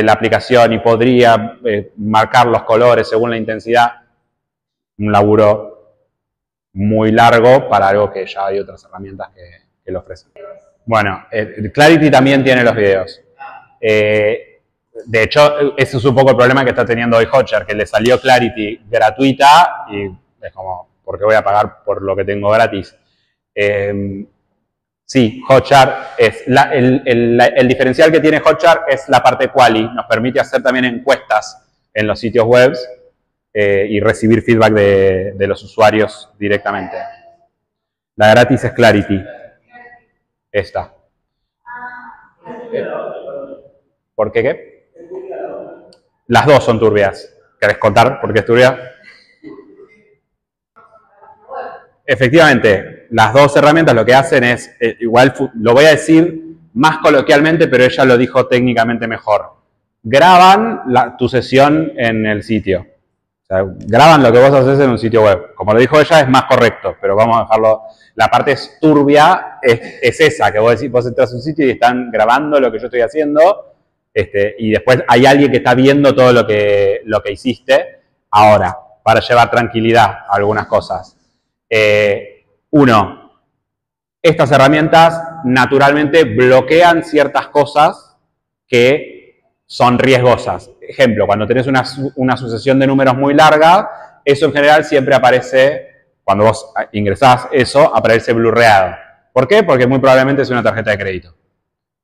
la aplicación y podría marcar los colores según la intensidad. Un laburo muy largo para algo que ya hay otras herramientas que lo ofrecen. Bueno, Clarity también tiene los videos. De hecho, ese es un poco el problema que está teniendo hoy Hotjar, que le salió Clarity gratuita y es como, ¿por qué voy a pagar por lo que tengo gratis? Sí, Hotjar es el diferencial que tiene Hotjar es la parte quali. Nos permite hacer también encuestas en los sitios web y recibir feedback de los usuarios directamente. La gratis es Clarity. Esta. ¿Por qué qué? Las dos son turbias. ¿Querés contar por qué es turbia? Efectivamente, las dos herramientas lo que hacen es, igual lo voy a decir más coloquialmente, pero ella lo dijo técnicamente mejor. Graban tu sesión en el sitio. O sea, graban lo que vos haces en un sitio web. Como lo dijo ella, es más correcto, pero vamos a dejarlo. La parte turbia es esa, que vos entras a un sitio y están grabando lo que yo estoy haciendo, y después hay alguien que está viendo todo lo que hiciste. Ahora, para llevar tranquilidad a algunas cosas. Uno, estas herramientas naturalmente bloquean ciertas cosas que son riesgosas. Ejemplo, cuando tenés una sucesión de números muy larga, eso en general siempre aparece, cuando vos ingresás eso, aparece blurreado. ¿Por qué? Porque muy probablemente es una tarjeta de crédito.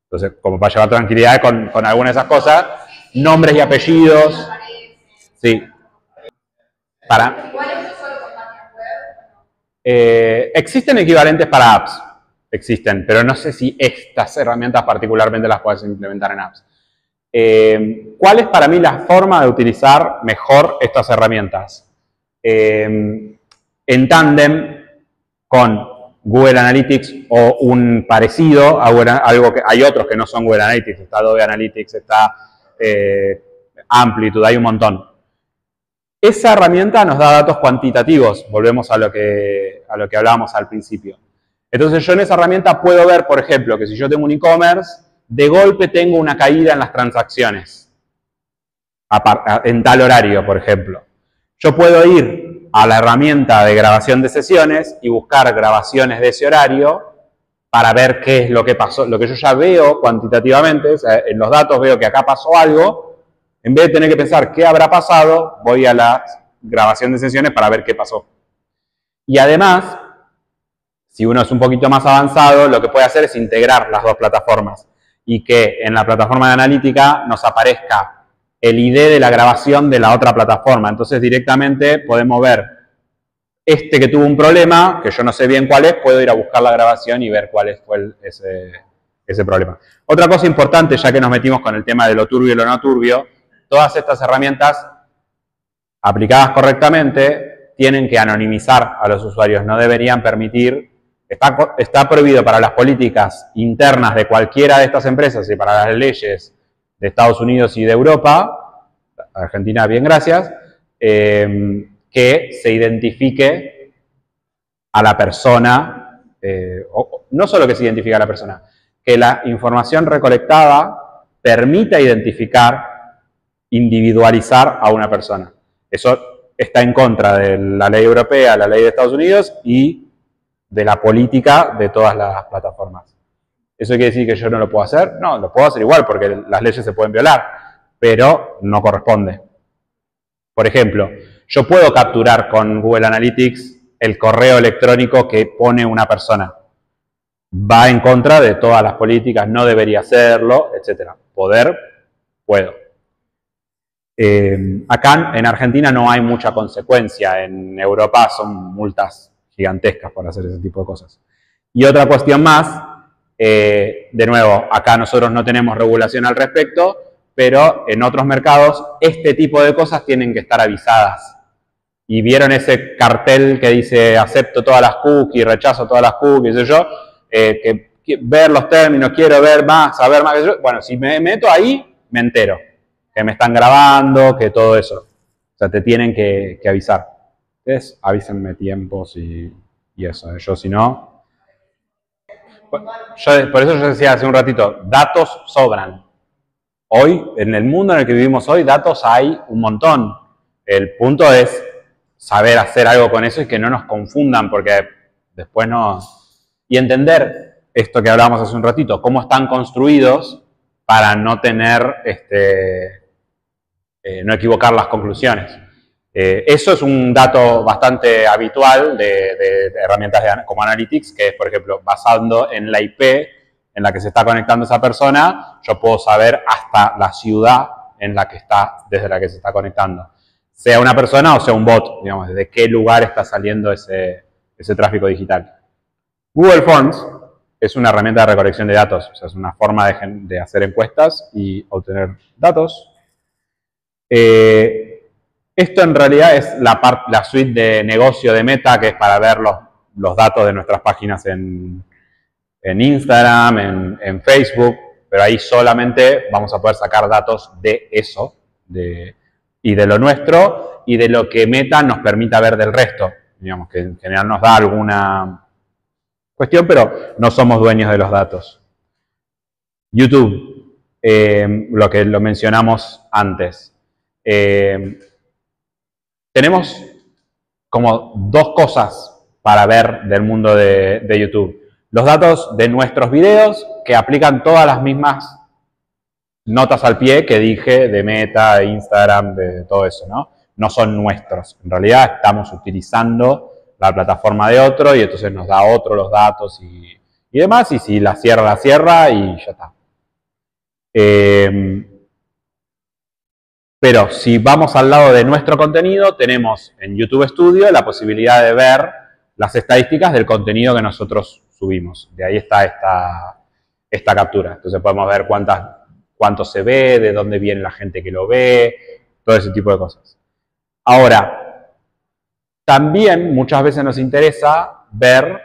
Entonces, como para llevar tranquilidad con algunas de esas cosas, nombres y apellidos. Sí. Igual esto solo con páginas web. Existen equivalentes para apps. Existen, pero no sé si estas herramientas particularmente las puedes implementar en apps. ¿Cuál es para mí la forma de utilizar mejor estas herramientas? En tándem con Google Analytics o un parecido a algo que hay otros que no son Google Analytics, está Adobe Analytics, está Amplitude, hay un montón. Esa herramienta nos da datos cuantitativos, volvemos a lo que hablábamos al principio. Entonces yo en esa herramienta puedo ver, por ejemplo, que si yo tengo un e-commerce, de golpe tengo una caída en las transacciones, en tal horario, por ejemplo. Yo puedo ir a la herramienta de grabación de sesiones y buscar grabaciones de ese horario para ver qué es lo que pasó, lo que yo ya veo cuantitativamente, o sea, en los datos veo que acá pasó algo, en vez de tener que pensar qué habrá pasado, voy a la grabación de sesiones para ver qué pasó. Y además, si uno es un poquito más avanzado, lo que puede hacer es integrar las dos plataformas y que en la plataforma de analítica nos aparezca el ID de la grabación de la otra plataforma. Entonces directamente podemos ver este que tuvo un problema, que yo no sé bien cuál es, puedo ir a buscar la grabación y ver cuál fue ese problema. Otra cosa importante, ya que nos metimos con el tema de lo turbio y lo no turbio, todas estas herramientas aplicadas correctamente tienen que anonimizar a los usuarios, no deberían permitir. Está prohibido para las políticas internas de cualquiera de estas empresas y para las leyes de Estados Unidos y de Europa, Argentina, bien, gracias, que se identifique a la persona, no solo que se identifique a la persona, que la información recolectada permita identificar, individualizar a una persona. Eso está en contra de la ley europea, la ley de Estados Unidos y de la política de todas las plataformas. ¿Eso quiere decir que yo no lo puedo hacer? No, lo puedo hacer igual porque las leyes se pueden violar, pero no corresponde. Por ejemplo, yo puedo capturar con Google Analytics el correo electrónico que pone una persona. Va en contra de todas las políticas, no debería hacerlo, etc. Poder, puedo. Acá en Argentina no hay mucha consecuencia, en Europa son multas gigantescas por hacer ese tipo de cosas. Y otra cuestión más, de nuevo, acá nosotros no tenemos regulación al respecto, pero en otros mercados este tipo de cosas tienen que estar avisadas. Y vieron ese cartel que dice acepto todas las cookies, rechazo todas las cookies, que ver los términos, quiero ver más, saber más. Bueno, si me meto ahí, me entero que me están grabando, que todo eso. O sea, te tienen que avisar. Entonces, avísenme tiempos y eso. Yo, si no... por eso yo decía hace un ratito, datos sobran. Hoy, en el mundo en el que vivimos hoy, datos hay un montón. El punto es saber hacer algo con eso y que no nos confundan, porque después no... Y entender esto que hablábamos hace un ratito, cómo están construidos para no tener, no equivocar las conclusiones. Eso es un dato bastante habitual de herramientas como Analytics, que es, por ejemplo, basando en la IP en la que se está conectando esa persona, yo puedo saber hasta la ciudad en la que está, desde la que se está conectando. Sea una persona o sea un bot, digamos, desde qué lugar está saliendo ese tráfico digital. Google Forms es una herramienta de recolección de datos, o sea, es una forma de hacer encuestas y obtener datos. Esto en realidad es la suite de negocio de Meta, que es para ver los datos de nuestras páginas en Instagram, en Facebook, pero ahí solamente vamos a poder sacar datos de eso, y de lo nuestro, y de lo que Meta nos permita ver del resto. Digamos que en general nos da alguna cuestión, pero no somos dueños de los datos. YouTube, lo que lo mencionamos antes. Tenemos como dos cosas para ver del mundo de YouTube. los datos de nuestros videos que aplican todas las mismas notas al pie que dije de Meta, de Instagram, de todo eso, ¿no? No son nuestros. En realidad estamos utilizando la plataforma de otro y entonces nos da otro los datos y demás. Y si la cierra y ya está. Pero si vamos al lado de nuestro contenido, tenemos en YouTube Studio la posibilidad de ver las estadísticas del contenido que nosotros subimos. De ahí está esta captura. Entonces podemos ver cuánto se ve, de dónde viene la gente que lo ve, todo ese tipo de cosas. Ahora, también muchas veces nos interesa ver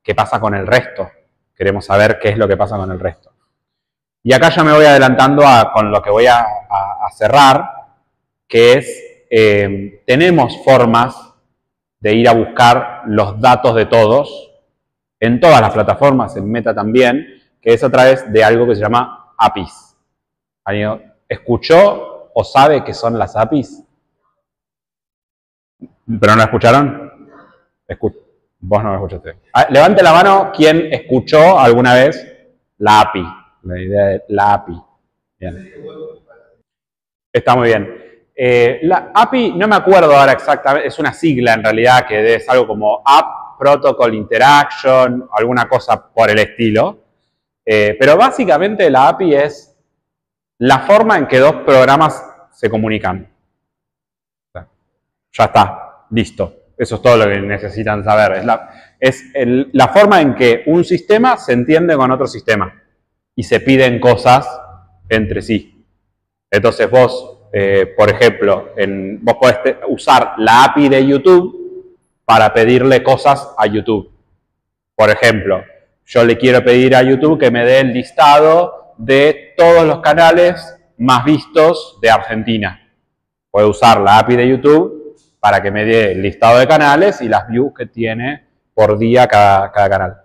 qué pasa con el resto. Queremos saber qué es lo que pasa con el resto. Y acá ya me voy adelantando con lo que voy a cerrar, que es, tenemos formas de ir a buscar los datos de todos, en todas las plataformas, en Meta también, que es a través de algo que se llama APIs. ¿Alguien escuchó o sabe qué son las APIs? ¿Pero no la escucharon? Vos no la escuchaste. Levante la mano quien escuchó alguna vez la API. La idea de la API. Bien. Está muy bien. La API, no me acuerdo ahora exactamente, es una sigla en realidad que es algo como App Protocol Interaction, alguna cosa por el estilo. Pero básicamente la API es la forma en que dos programas se comunican. Ya está, listo. Eso es todo lo que necesitan saber. Es la forma en que un sistema se entiende con otro sistema y se piden cosas entre sí. Entonces vos, por ejemplo, vos podés usar la API de YouTube para pedirle cosas a YouTube. Por ejemplo, yo le quiero pedir a YouTube que me dé el listado de todos los canales más vistos de Argentina. Puedo usar la API de YouTube para que me dé el listado de canales y las views que tiene por día cada canal.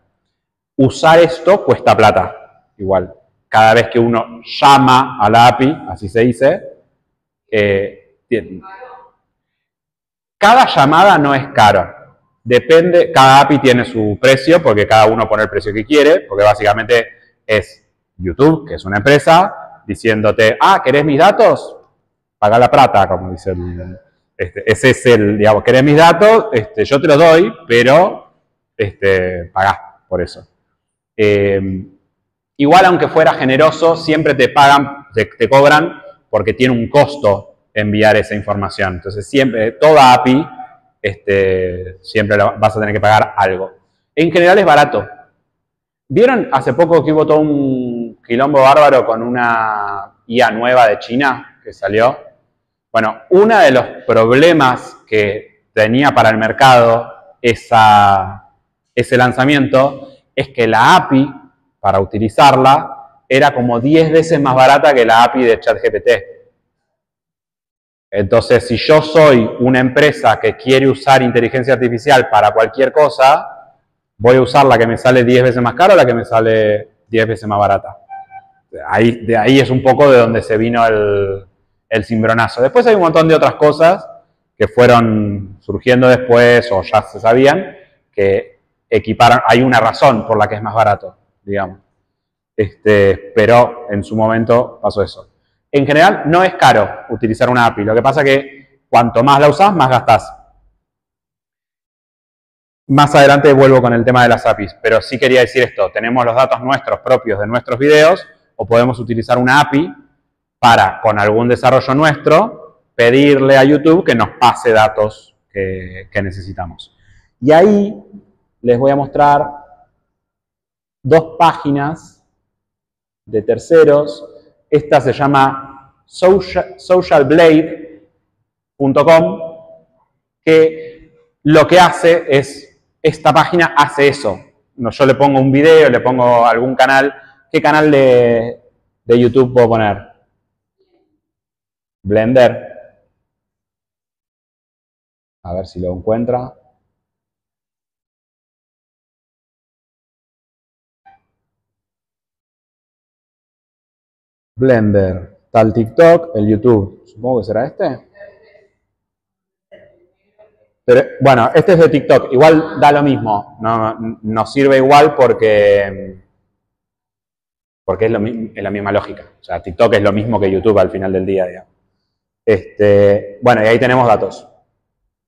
Usar esto cuesta plata, igual. Cada vez que uno llama a la API, así se dice, cada llamada no es caro. Depende, cada API tiene su precio, porque cada uno pone el precio que quiere, porque básicamente es YouTube, que es una empresa, diciéndote, ¿querés mis datos? Paga la plata, como dice ese es digamos, ¿querés mis datos? Yo te los doy, pero pagás por eso. Igual, aunque fuera generoso, siempre te pagan, te cobran, porque tiene un costo enviar esa información. Entonces, siempre, toda API, siempre vas a tener que pagar algo. En general es barato. ¿Vieron hace poco que hubo todo un quilombo bárbaro con una IA nueva de China que salió? Bueno, uno de los problemas que tenía para el mercado ese lanzamiento es que la API, para utilizarla, era como 10 veces más barata que la API de ChatGPT. Entonces, si yo soy una empresa que quiere usar inteligencia artificial para cualquier cosa, voy a usar la que me sale 10 veces más cara o la que me sale 10 veces más barata. De ahí es un poco de donde se vino el cimbronazo. Después hay un montón de otras cosas que fueron surgiendo después o ya se sabían, que equiparon, hay una razón por la que es más barato, digamos. Pero en su momento pasó eso. En general no es caro utilizar una API, lo que pasa es que cuanto más la usás, más gastás. Más adelante vuelvo con el tema de las APIs, pero sí quería decir esto, tenemos los datos nuestros propios de nuestros videos o podemos utilizar una API para, con algún desarrollo nuestro, pedirle a YouTube que nos pase datos que necesitamos. Y ahí les voy a mostrar dos páginas de terceros. Esta se llama socialblade.com, que lo que hace es, esta página hace eso. Yo le pongo un video, le pongo algún canal. ¿Qué canal de YouTube puedo poner? Blender. A ver si lo encuentra. Blender. Está el TikTok, el YouTube. Supongo que será este. Pero, bueno, este es de TikTok. Igual da lo mismo. No, nos sirve igual porque es la misma lógica. O sea, TikTok es lo mismo que YouTube al final del día, digamos. Bueno, y ahí tenemos datos.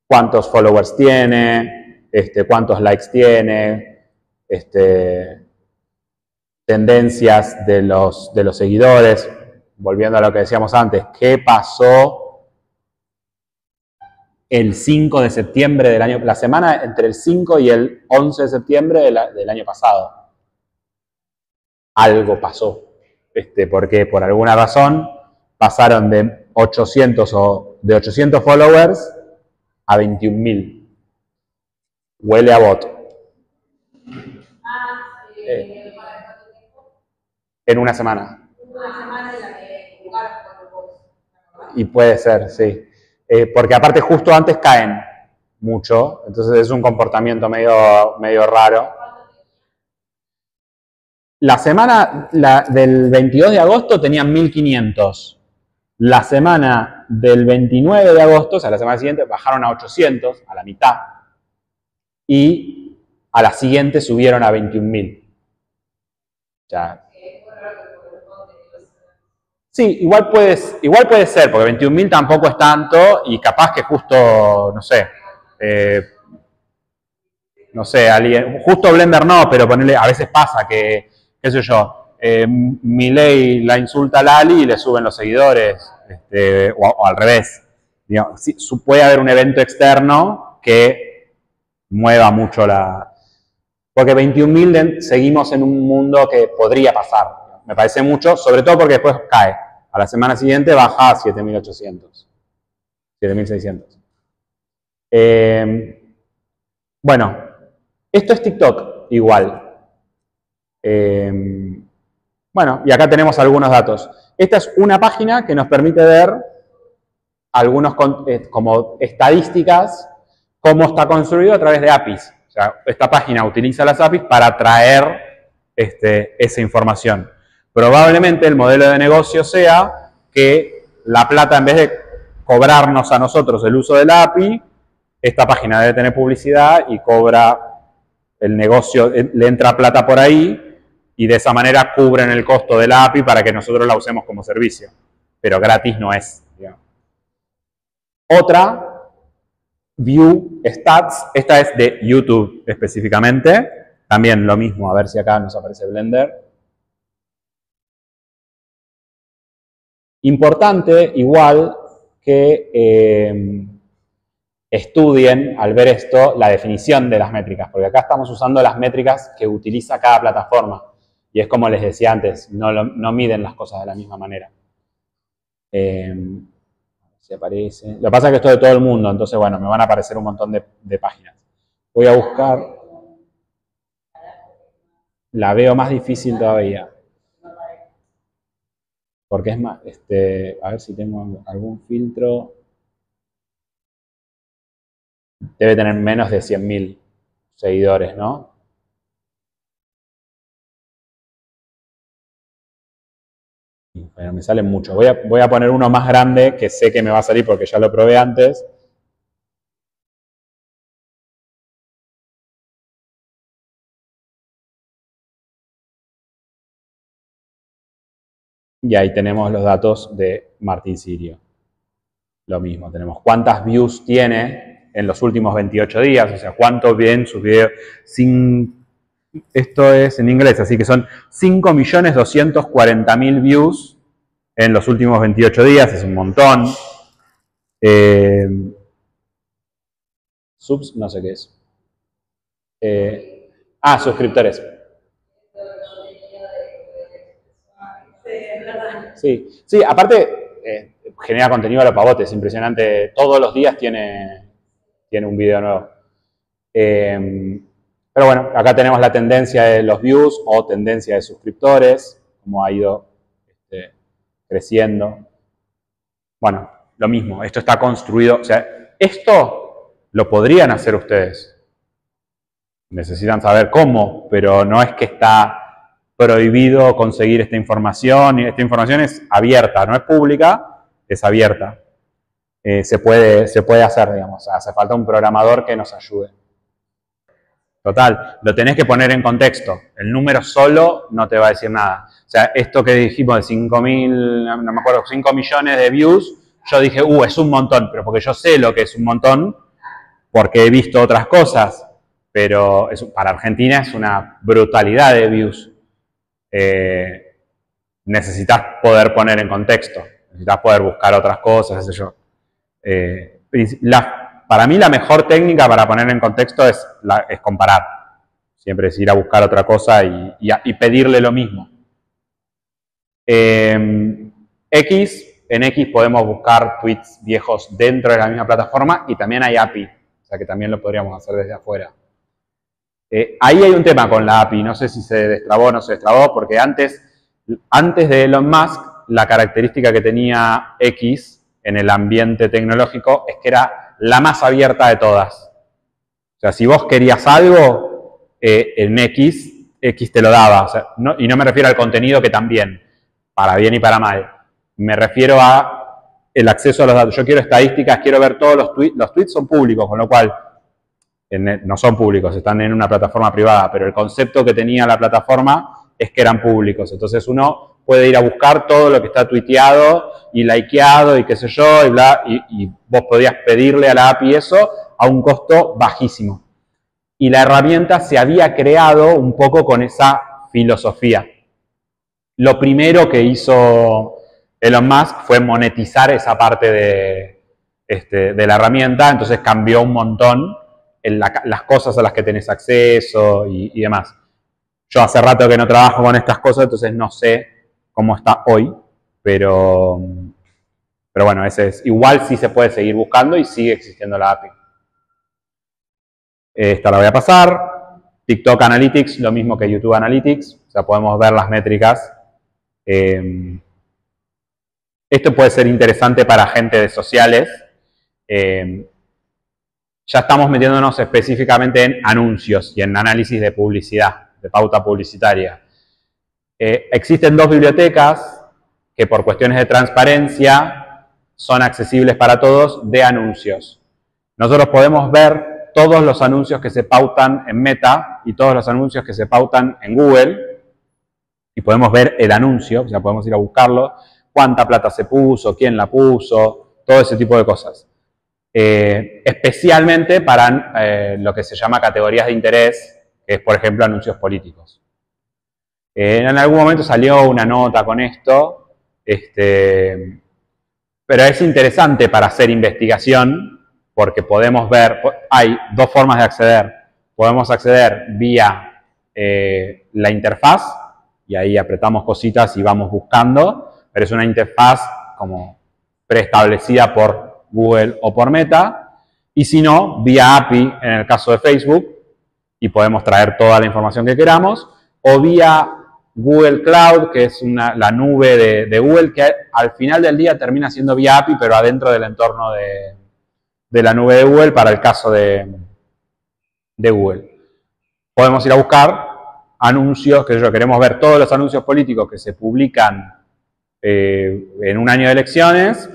Cuántos followers tiene, cuántos likes tiene, tendencias de los seguidores. Volviendo a lo que decíamos antes, ¿qué pasó el 5 de septiembre del año, la semana entre el 5 y el 11 de septiembre del año pasado? Algo pasó. Porque por alguna razón pasaron de 800 followers a 21.000. Huele a bot. En una semana. Una semana en la que jugaron con vos. Y puede ser, sí. Porque aparte justo antes caen mucho, entonces es un comportamiento medio raro. La semana del 22 de agosto tenían 1.500. La semana del 29 de agosto, o sea, la semana siguiente, bajaron a 800, a la mitad. Y a la siguiente subieron a 21.000. Ya. Sí, igual puede ser, porque 21.000 tampoco es tanto y capaz que justo, no sé, alguien, justo Blender no, pero ponerle, a veces pasa que, qué sé yo, Milei la insulta a Lali y le suben los seguidores, o al revés. Digamos, sí, puede haber un evento externo que mueva mucho porque 21.000 seguimos en un mundo que podría pasar. Me parece mucho, sobre todo porque después cae. A la semana siguiente baja a 7.800. 7.600. Bueno, esto es TikTok igual. Bueno, y acá tenemos algunos datos. Esta es una página que nos permite ver algunos como estadísticas, cómo está construido a través de APIs. O sea, esta página utiliza las APIs para traer esa información. Probablemente el modelo de negocio sea que la plata, en vez de cobrarnos a nosotros el uso de la API, esta página debe tener publicidad y cobra el negocio, le entra plata por ahí y de esa manera cubren el costo de la API para que nosotros la usemos como servicio. Pero gratis no es, digamos. Otra, View Stats, esta es de YouTube específicamente. También lo mismo, a ver si acá nos aparece Blender. Importante, igual, que estudien, al ver esto, la definición de las métricas, porque acá estamos usando las métricas que utiliza cada plataforma. Y es como les decía antes, no miden las cosas de la misma manera. Si aparece. Lo que pasa es que esto es de todo el mundo, entonces, bueno, me van a aparecer un montón de páginas. Voy a buscar. La veo más difícil todavía. Porque es más, a ver si tengo algún filtro. Debe tener menos de 100.000 seguidores, ¿no? Bueno, me salen muchos. Voy a poner uno más grande que sé que me va a salir porque ya lo probé antes. Y ahí tenemos los datos de Martín Sirio. Lo mismo, tenemos cuántas views tiene en los últimos 28 días, o sea, cuánto ven sus videos. Esto es en inglés, así que son 5.240.000 views en los últimos 28 días, es un montón. Subs, no sé qué es. Suscriptores. Sí, aparte genera contenido a los pavotes, es impresionante. Todos los días tiene un video nuevo. Pero bueno, acá tenemos la tendencia de los views o tendencia de suscriptores, cómo ha ido creciendo. Bueno, lo mismo, esto está construido. O sea, esto lo podrían hacer ustedes. Necesitan saber cómo, pero no es que está prohibido conseguir esta información. Esta información es abierta, no es pública, es abierta. se puede hacer, digamos. Hace falta un programador que nos ayude. Total, lo tenés que poner en contexto. El número solo no te va a decir nada. O sea, esto que dijimos de 5.000, no me acuerdo, 5 millones de views, yo dije, es un montón, pero porque yo sé lo que es un montón, porque he visto otras cosas, pero para Argentina es una brutalidad de views. Necesitas poder poner en contexto, necesitas poder buscar otras cosas, qué sé yo. Para mí la mejor técnica para poner en contexto es comparar. Siempre es ir a buscar otra cosa y pedirle lo mismo. En X podemos buscar tweets viejos dentro de la misma plataforma y también hay API, o sea que también lo podríamos hacer desde afuera. Ahí hay un tema con la API, no sé si se destrabó o no se destrabó, porque antes de Elon Musk, la característica que tenía X en el ambiente tecnológico es que era la más abierta de todas. O sea, si vos querías algo, en X te lo daba. O sea, y no me refiero al contenido, que también, para bien y para mal. Me refiero a el acceso a los datos. Yo quiero estadísticas, quiero ver todos los tweets. Los tweets son públicos, con lo cual no son públicos, están en una plataforma privada, pero el concepto que tenía la plataforma es que eran públicos. Entonces uno puede ir a buscar todo lo que está tuiteado y likeado y qué sé yo, y bla, y vos podías pedirle a la API eso a un costo bajísimo. Y la herramienta se había creado un poco con esa filosofía. Lo primero que hizo Elon Musk fue monetizar esa parte de la herramienta, entonces cambió un montón las cosas a las que tenés acceso y demás. Yo hace rato que no trabajo con estas cosas, entonces no sé cómo está hoy, pero bueno, igual sí se puede seguir buscando y sigue existiendo la API. Esta la voy a pasar. TikTok Analytics, lo mismo que YouTube Analytics, o sea, podemos ver las métricas. Esto puede ser interesante para gente de sociales. Ya estamos metiéndonos específicamente en anuncios y en análisis de publicidad, de pauta publicitaria. Existen dos bibliotecas que por cuestiones de transparencia son accesibles para todos de anuncios. Nosotros podemos ver todos los anuncios que se pautan en Meta y todos los anuncios que se pautan en Google y podemos ver el anuncio, o sea, podemos ir a buscarlo, cuánta plata se puso, quién la puso, todo ese tipo de cosas. Especialmente para lo que se llama categorías de interés, que es, por ejemplo, anuncios políticos. En algún momento salió una nota con esto, pero es interesante para hacer investigación, porque podemos ver, hay dos formas de acceder. Podemos acceder vía la interfaz, y ahí apretamos cositas y vamos buscando, pero es una interfaz como preestablecida por Google o por Meta, y si no, vía API en el caso de Facebook, y podemos traer toda la información que queramos, o vía Google Cloud, que es la nube de Google, que al final del día termina siendo vía API, pero adentro del entorno de la nube de Google para el caso de Google. Podemos ir a buscar anuncios, que queremos ver todos los anuncios políticos que se publican en un año de elecciones,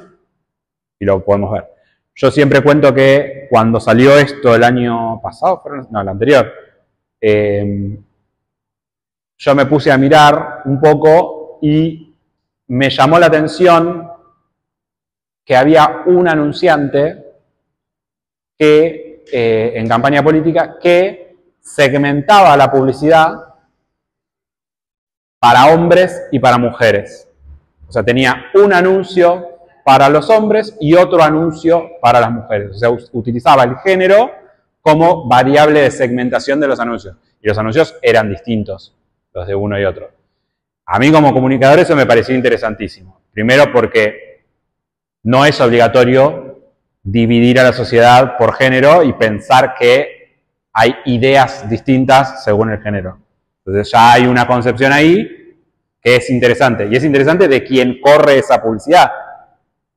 y lo podemos ver. Yo siempre cuento que cuando salió esto el año pasado, no, el anterior, yo me puse a mirar un poco y me llamó la atención que había un anunciante que, en campaña política, que segmentaba la publicidad para hombres y para mujeres. O sea, tenía un anuncio para los hombres y otro anuncio para las mujeres. O sea, utilizaba el género como variable de segmentación de los anuncios. Y los anuncios eran distintos, los de uno y otro. A mí como comunicador eso me pareció interesantísimo. Primero porque no es obligatorio dividir a la sociedad por género y pensar que hay ideas distintas según el género. Entonces ya hay una concepción ahí que es interesante. Y es interesante de quién corre esa publicidad.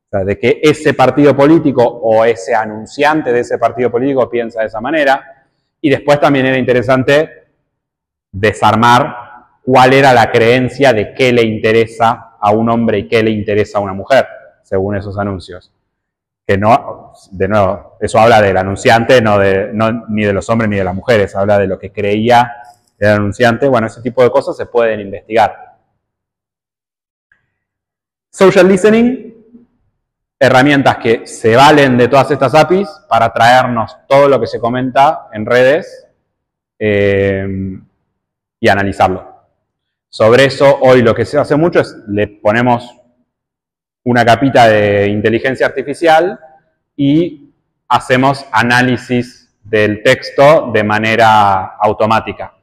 O sea, de que ese partido político o ese anunciante de ese partido político piensa de esa manera. Y después también era interesante desarmar cuál era la creencia de qué le interesa a un hombre y qué le interesa a una mujer, según esos anuncios. que no, de nuevo, eso habla del anunciante, ni de los hombres ni de las mujeres, habla de lo que creía el anunciante. Bueno, ese tipo de cosas se pueden investigar. Social listening, herramientas que se valen de todas estas APIs para traernos todo lo que se comenta en redes y analizarlo. Sobre eso, hoy lo que se hace mucho es le ponemos una capita de inteligencia artificial y hacemos análisis del texto de manera automática.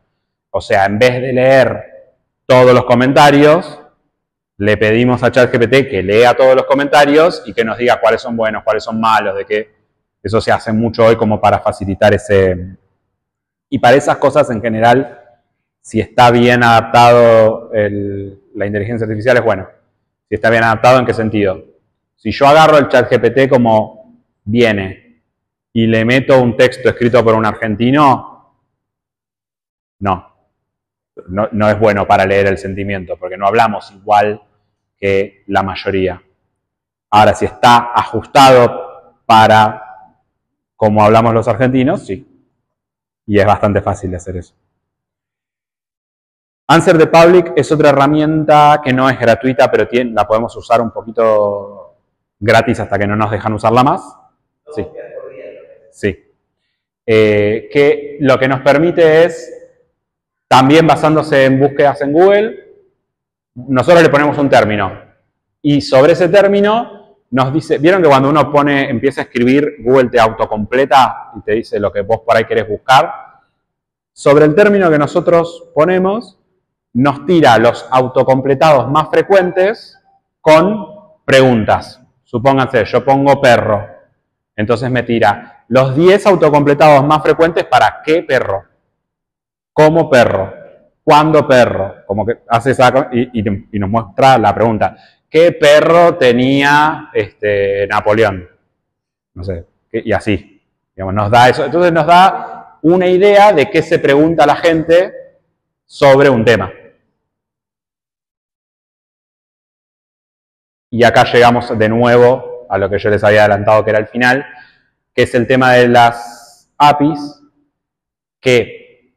O sea, en vez de leer todos los comentarios, le pedimos a ChatGPT que lea todos los comentarios y que nos diga cuáles son buenos, cuáles son malos, de qué. Eso se hace mucho hoy como para facilitar ese... Y para esas cosas en general, si está bien adaptado la inteligencia artificial es bueno. Si está bien adaptado, ¿en qué sentido? Si yo agarro el ChatGPT como viene y le meto un texto escrito por un argentino, no es bueno para leer el sentimiento, porque no hablamos igual que la mayoría. Ahora, si está ajustado para como hablamos los argentinos, sí. Y es bastante fácil de hacer eso. Answer the Public es otra herramienta que no es gratuita, pero la podemos usar un poquito gratis hasta que no nos dejan usarla más. Sí. Sí. Que lo que nos permite es, también basándose en búsquedas en Google, nosotros le ponemos un término. Y sobre ese término nos dice, ¿vieron que cuando uno empieza a escribir, Google te autocompleta y te dice lo que vos por ahí querés buscar? Sobre el término que nosotros ponemos, nos tira los autocompletados más frecuentes con preguntas. Supónganse, yo pongo perro. Entonces me tira los 10 autocompletados más frecuentes para qué perro. ¿Cómo perro? ¿Cuándo perro? Como que hace esa y nos muestra la pregunta. ¿Qué perro tenía Napoleón? No sé, y así. Digamos, nos da eso. Entonces nos da una idea de qué se pregunta la gente sobre un tema. Y acá llegamos de nuevo a lo que yo les había adelantado que era el final, que es el tema de las APIs, que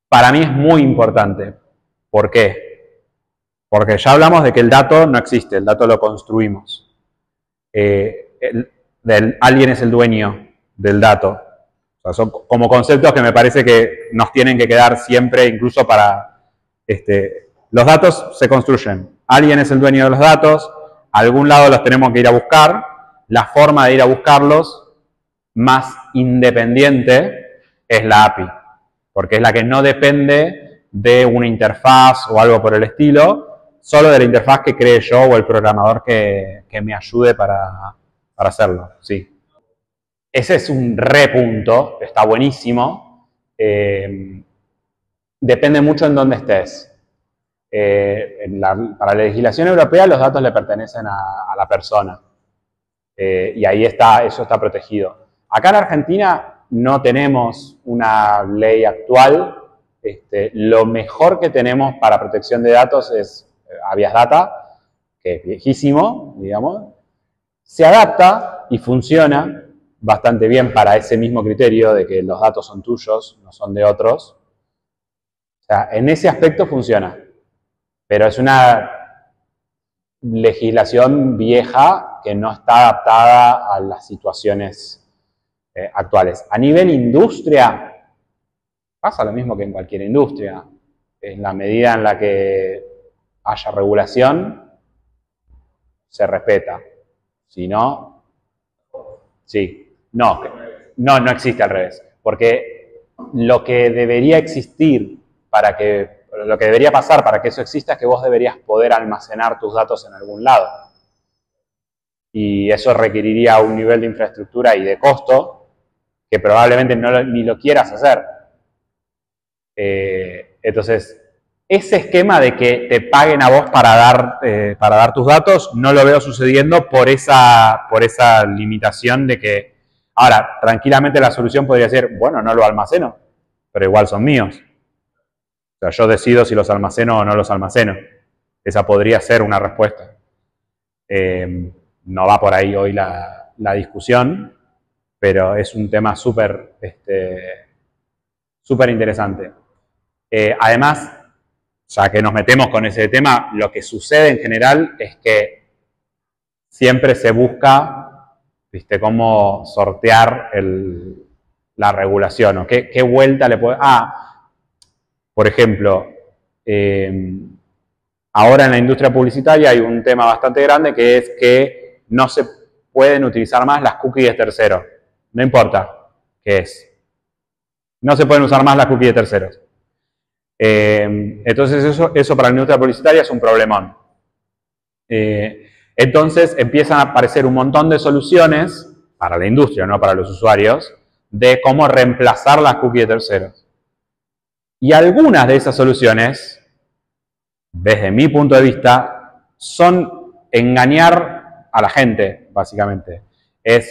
para mí es muy importante. ¿Por qué? Porque ya hablamos de que el dato no existe, el dato lo construimos. Alguien es el dueño del dato. O sea, son como conceptos que me parece que nos tienen que quedar siempre, incluso para... los datos se construyen. Alguien es el dueño de los datos, a algún lado los tenemos que ir a buscar. La forma de ir a buscarlos más independiente es la API, porque es la que no depende de una interfaz o algo por el estilo, solo de la interfaz que cree yo o el programador que me ayude para hacerlo. Sí. Ese es un repunto, está buenísimo. Depende mucho en dónde estés. Para la legislación europea los datos le pertenecen a la persona. Y ahí eso está protegido. Acá en Argentina no tenemos una ley actual. Lo mejor que tenemos para protección de datos es Habeas Data, que es viejísimo, digamos. Se adapta y funciona bastante bien para ese mismo criterio de que los datos son tuyos, no son de otros. O sea, en ese aspecto funciona. Pero es una legislación vieja que no está adaptada a las situaciones actuales. A nivel industria, pasa lo mismo que en cualquier industria. En la medida en la que haya regulación, se respeta. Si no, sí. No existe al revés. Porque lo que debería existir lo que debería pasar para que eso exista es que vos deberías poder almacenar tus datos en algún lado. Y eso requeriría un nivel de infraestructura y de costo que probablemente ni lo quieras hacer. Entonces, ese esquema de que te paguen a vos para dar tus datos, no lo veo sucediendo por esa limitación de que... Ahora, tranquilamente la solución podría ser, bueno, no lo almaceno, pero igual son míos. O sea, yo decido si los almaceno o no los almaceno. Esa podría ser una respuesta. No va por ahí hoy la la discusión, pero es un tema súper súper interesante. Además, ya que nos metemos con ese tema, lo que sucede en general es que siempre se busca, ¿viste?, cómo sortear la regulación, o qué vuelta le puede... por ejemplo, ahora en la industria publicitaria hay un tema bastante grande que es que no se pueden utilizar más las cookies de terceros. No importa qué es. No se pueden usar más las cookies de terceros. Entonces eso para la industria publicitaria es un problemón. Entonces empiezan a aparecer un montón de soluciones para la industria, no para los usuarios, de cómo reemplazar las cookies de terceros. Y algunas de esas soluciones, desde mi punto de vista, son engañar a la gente, básicamente. Es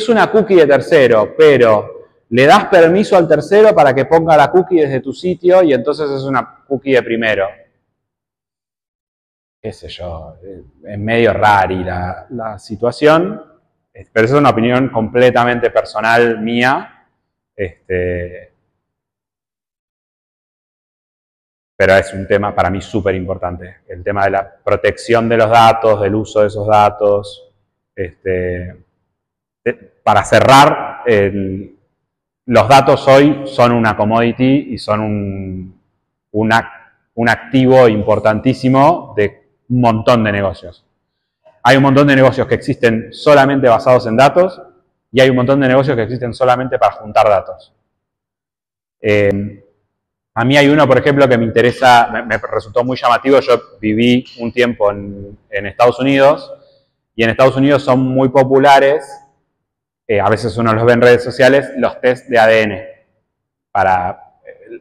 una cookie de tercero, pero le das permiso al tercero para que ponga la cookie desde tu sitio y entonces es una cookie de primero. Qué sé yo, es medio rari la situación, pero esa es una opinión completamente personal mía. Pero es un tema para mí súper importante, el tema de la protección de los datos, del uso de esos datos. Para cerrar, los datos hoy son una commodity y son un activo importantísimo de un montón de negocios. Hay un montón de negocios que existen solamente basados en datos y hay un montón de negocios que existen solamente para juntar datos. A mí hay uno, por ejemplo, que me interesa, me resultó muy llamativo. Yo viví un tiempo en Estados Unidos y en Estados Unidos son muy populares, a veces uno los ve en redes sociales, los test de ADN.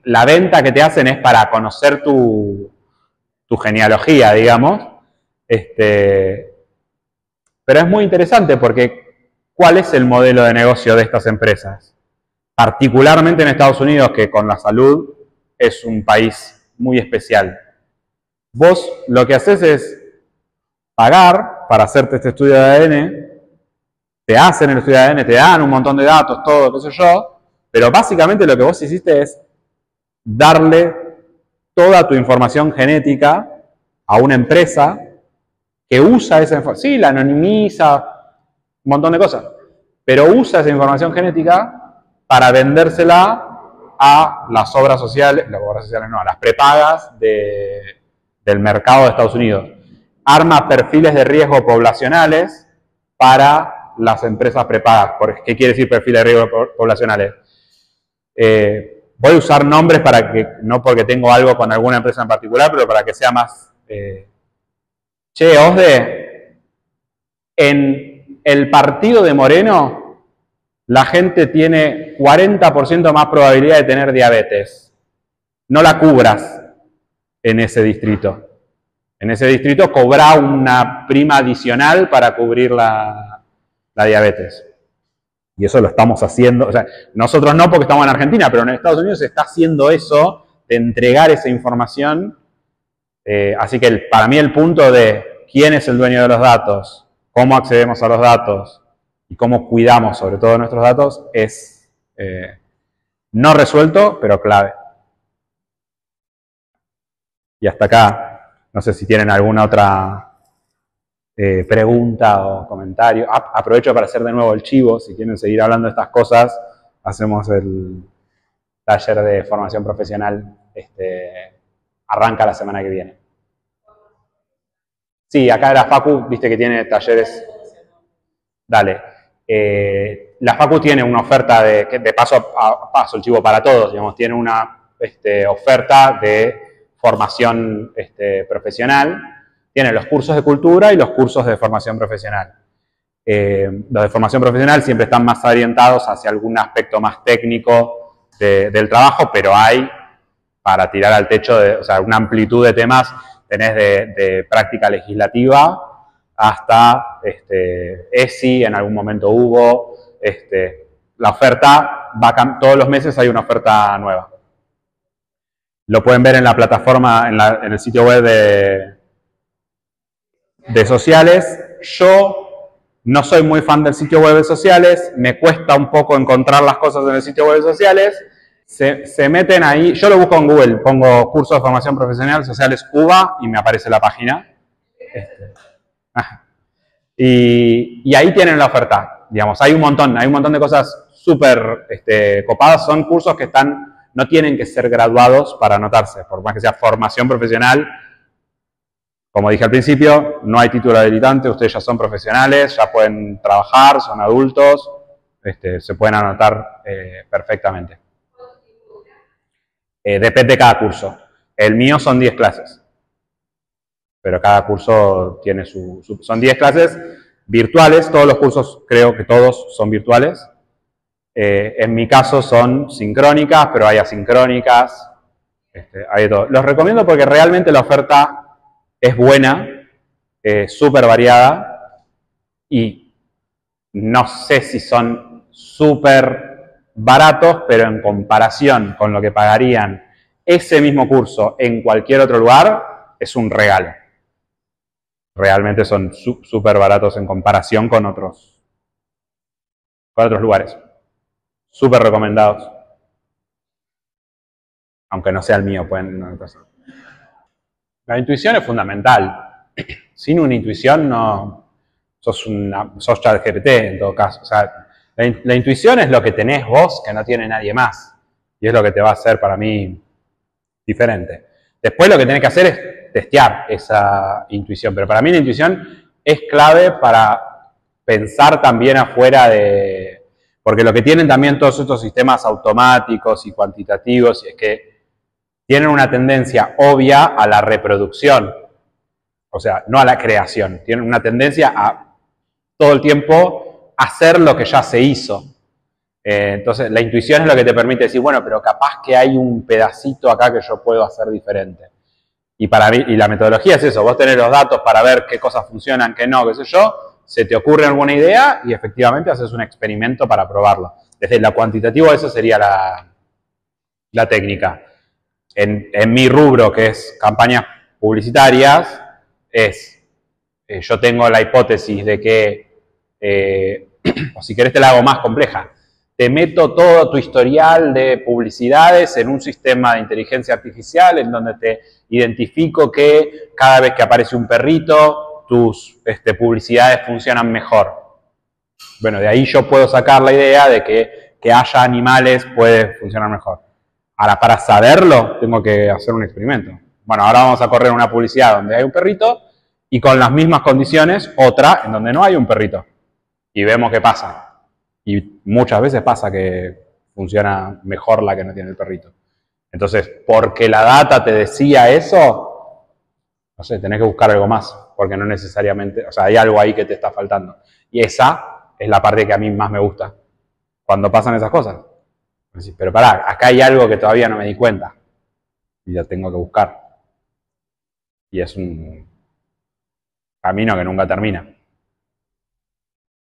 La venta que te hacen es para conocer tu genealogía, digamos. Pero es muy interesante porque ¿cuál es el modelo de negocio de estas empresas? Particularmente en Estados Unidos, que con la salud es un país muy especial. Vos lo que haces es pagar para hacerte este estudio de ADN, te hacen el estudio de ADN, te dan un montón de datos, todo, qué sé yo, pero básicamente lo que vos hiciste es darle toda tu información genética a una empresa que usa esa información, sí, la anonimiza, un montón de cosas, pero usa esa información genética para vendérsela a las obras sociales no, a las prepagas del mercado de Estados Unidos. Arma perfiles de riesgo poblacionales para las empresas prepagas. ¿Qué quiere decir perfiles de riesgo poblacionales? Voy a usar nombres para que, no porque tengo algo con alguna empresa en particular, pero para que sea más... Che, Osde, en el partido de Moreno, la gente tiene 40% más probabilidad de tener diabetes. No la cubras en ese distrito. En ese distrito cobra una prima adicional para cubrir la diabetes. Y eso lo estamos haciendo, o sea, nosotros no porque estamos en Argentina, pero en Estados Unidos se está haciendo eso, de entregar esa información. Así que para mí el punto de quién es el dueño de los datos, cómo accedemos a los datos y cómo cuidamos sobre todo nuestros datos es no resuelto, pero clave. Y hasta acá, no sé si tienen alguna otra pregunta o comentario. Aprovecho para hacer de nuevo el chivo, si quieren seguir hablando de estas cosas, hacemos el taller de formación profesional, arranca la semana que viene. Sí, acá la Facu, viste que tiene talleres. Dale. La Facu tiene una oferta de paso a paso, el chivo para todos, digamos, tiene una oferta de formación profesional. Tiene los cursos de cultura y los cursos de formación profesional. Los de formación profesional siempre están más orientados hacia algún aspecto más técnico del trabajo, pero hay para tirar al techo, o sea, una amplitud de temas. Tenés de práctica legislativa hasta ESI, en algún momento hubo. La oferta, todos los meses hay una oferta nueva. Lo pueden ver en la plataforma, en el sitio web de sociales. Yo no soy muy fan del sitio web de sociales, me cuesta un poco encontrar las cosas en el sitio web de sociales, se meten ahí, yo lo busco en Google, pongo curso de formación profesional sociales UBA y me aparece la página. Y ahí tienen la oferta, digamos, hay un montón de cosas súper copadas, son cursos que no tienen que ser graduados para anotarse, por más que sea formación profesional. Como dije al principio, no hay título habilitante, ustedes ya son profesionales, ya pueden trabajar, son adultos, se pueden anotar perfectamente. Depende de cada curso. El mío son 10 clases, pero cada curso tiene son 10 clases virtuales, todos los cursos creo que todos son virtuales. En mi caso son sincrónicas, pero hay asincrónicas, hay de todo. Los recomiendo porque realmente la oferta es buena, súper variada, y no sé si son súper baratos, pero en comparación con lo que pagarían ese mismo curso en cualquier otro lugar, es un regalo. Realmente son súper baratos en comparación con otros lugares. Súper recomendados. Aunque no sea el mío, pueden... La intuición es fundamental. Sin una intuición no sos ChatGPT en todo caso. O sea, la intuición es lo que tenés vos que no tiene nadie más. Y es lo que te va a hacer para mí diferente. Después lo que tenés que hacer es testear esa intuición. Pero para mí la intuición es clave para pensar también afuera de... Porque lo que tienen también todos estos sistemas automáticos y cuantitativos es que tienen una tendencia obvia a la reproducción, o sea, no a la creación. Tienen una tendencia a todo el tiempo hacer lo que ya se hizo. Entonces, la intuición es lo que te permite decir, bueno, pero capaz que hay un pedacito acá que yo puedo hacer diferente. Y para mí, y la metodología es eso, vos tenés los datos para ver qué cosas funcionan, qué no, qué sé yo, se te ocurre alguna idea y efectivamente haces un experimento para probarlo. Desde lo cuantitativo, eso sería la técnica. En mi rubro, que es campañas publicitarias, yo tengo la hipótesis de que, o si querés te la hago más compleja, te meto todo tu historial de publicidades en un sistema de inteligencia artificial en donde te identifico que cada vez que aparece un perrito, tus publicidades funcionan mejor. Bueno, de ahí yo puedo sacar la idea de que haya animales puede funcionar mejor. Ahora, para saberlo, tengo que hacer un experimento. Bueno, ahora vamos a correr una publicidad donde hay un perrito y con las mismas condiciones, otra en donde no hay un perrito. Y vemos qué pasa. Y muchas veces pasa que funciona mejor la que no tiene el perrito. Entonces, porque la data te decía eso, no sé, tenés que buscar algo más. Porque no necesariamente, o sea, hay algo ahí que te está faltando. Y esa es la parte que a mí más me gusta. Cuando pasan esas cosas. Pero pará, acá hay algo que todavía no me di cuenta. Y lo tengo que buscar. Y es un camino que nunca termina.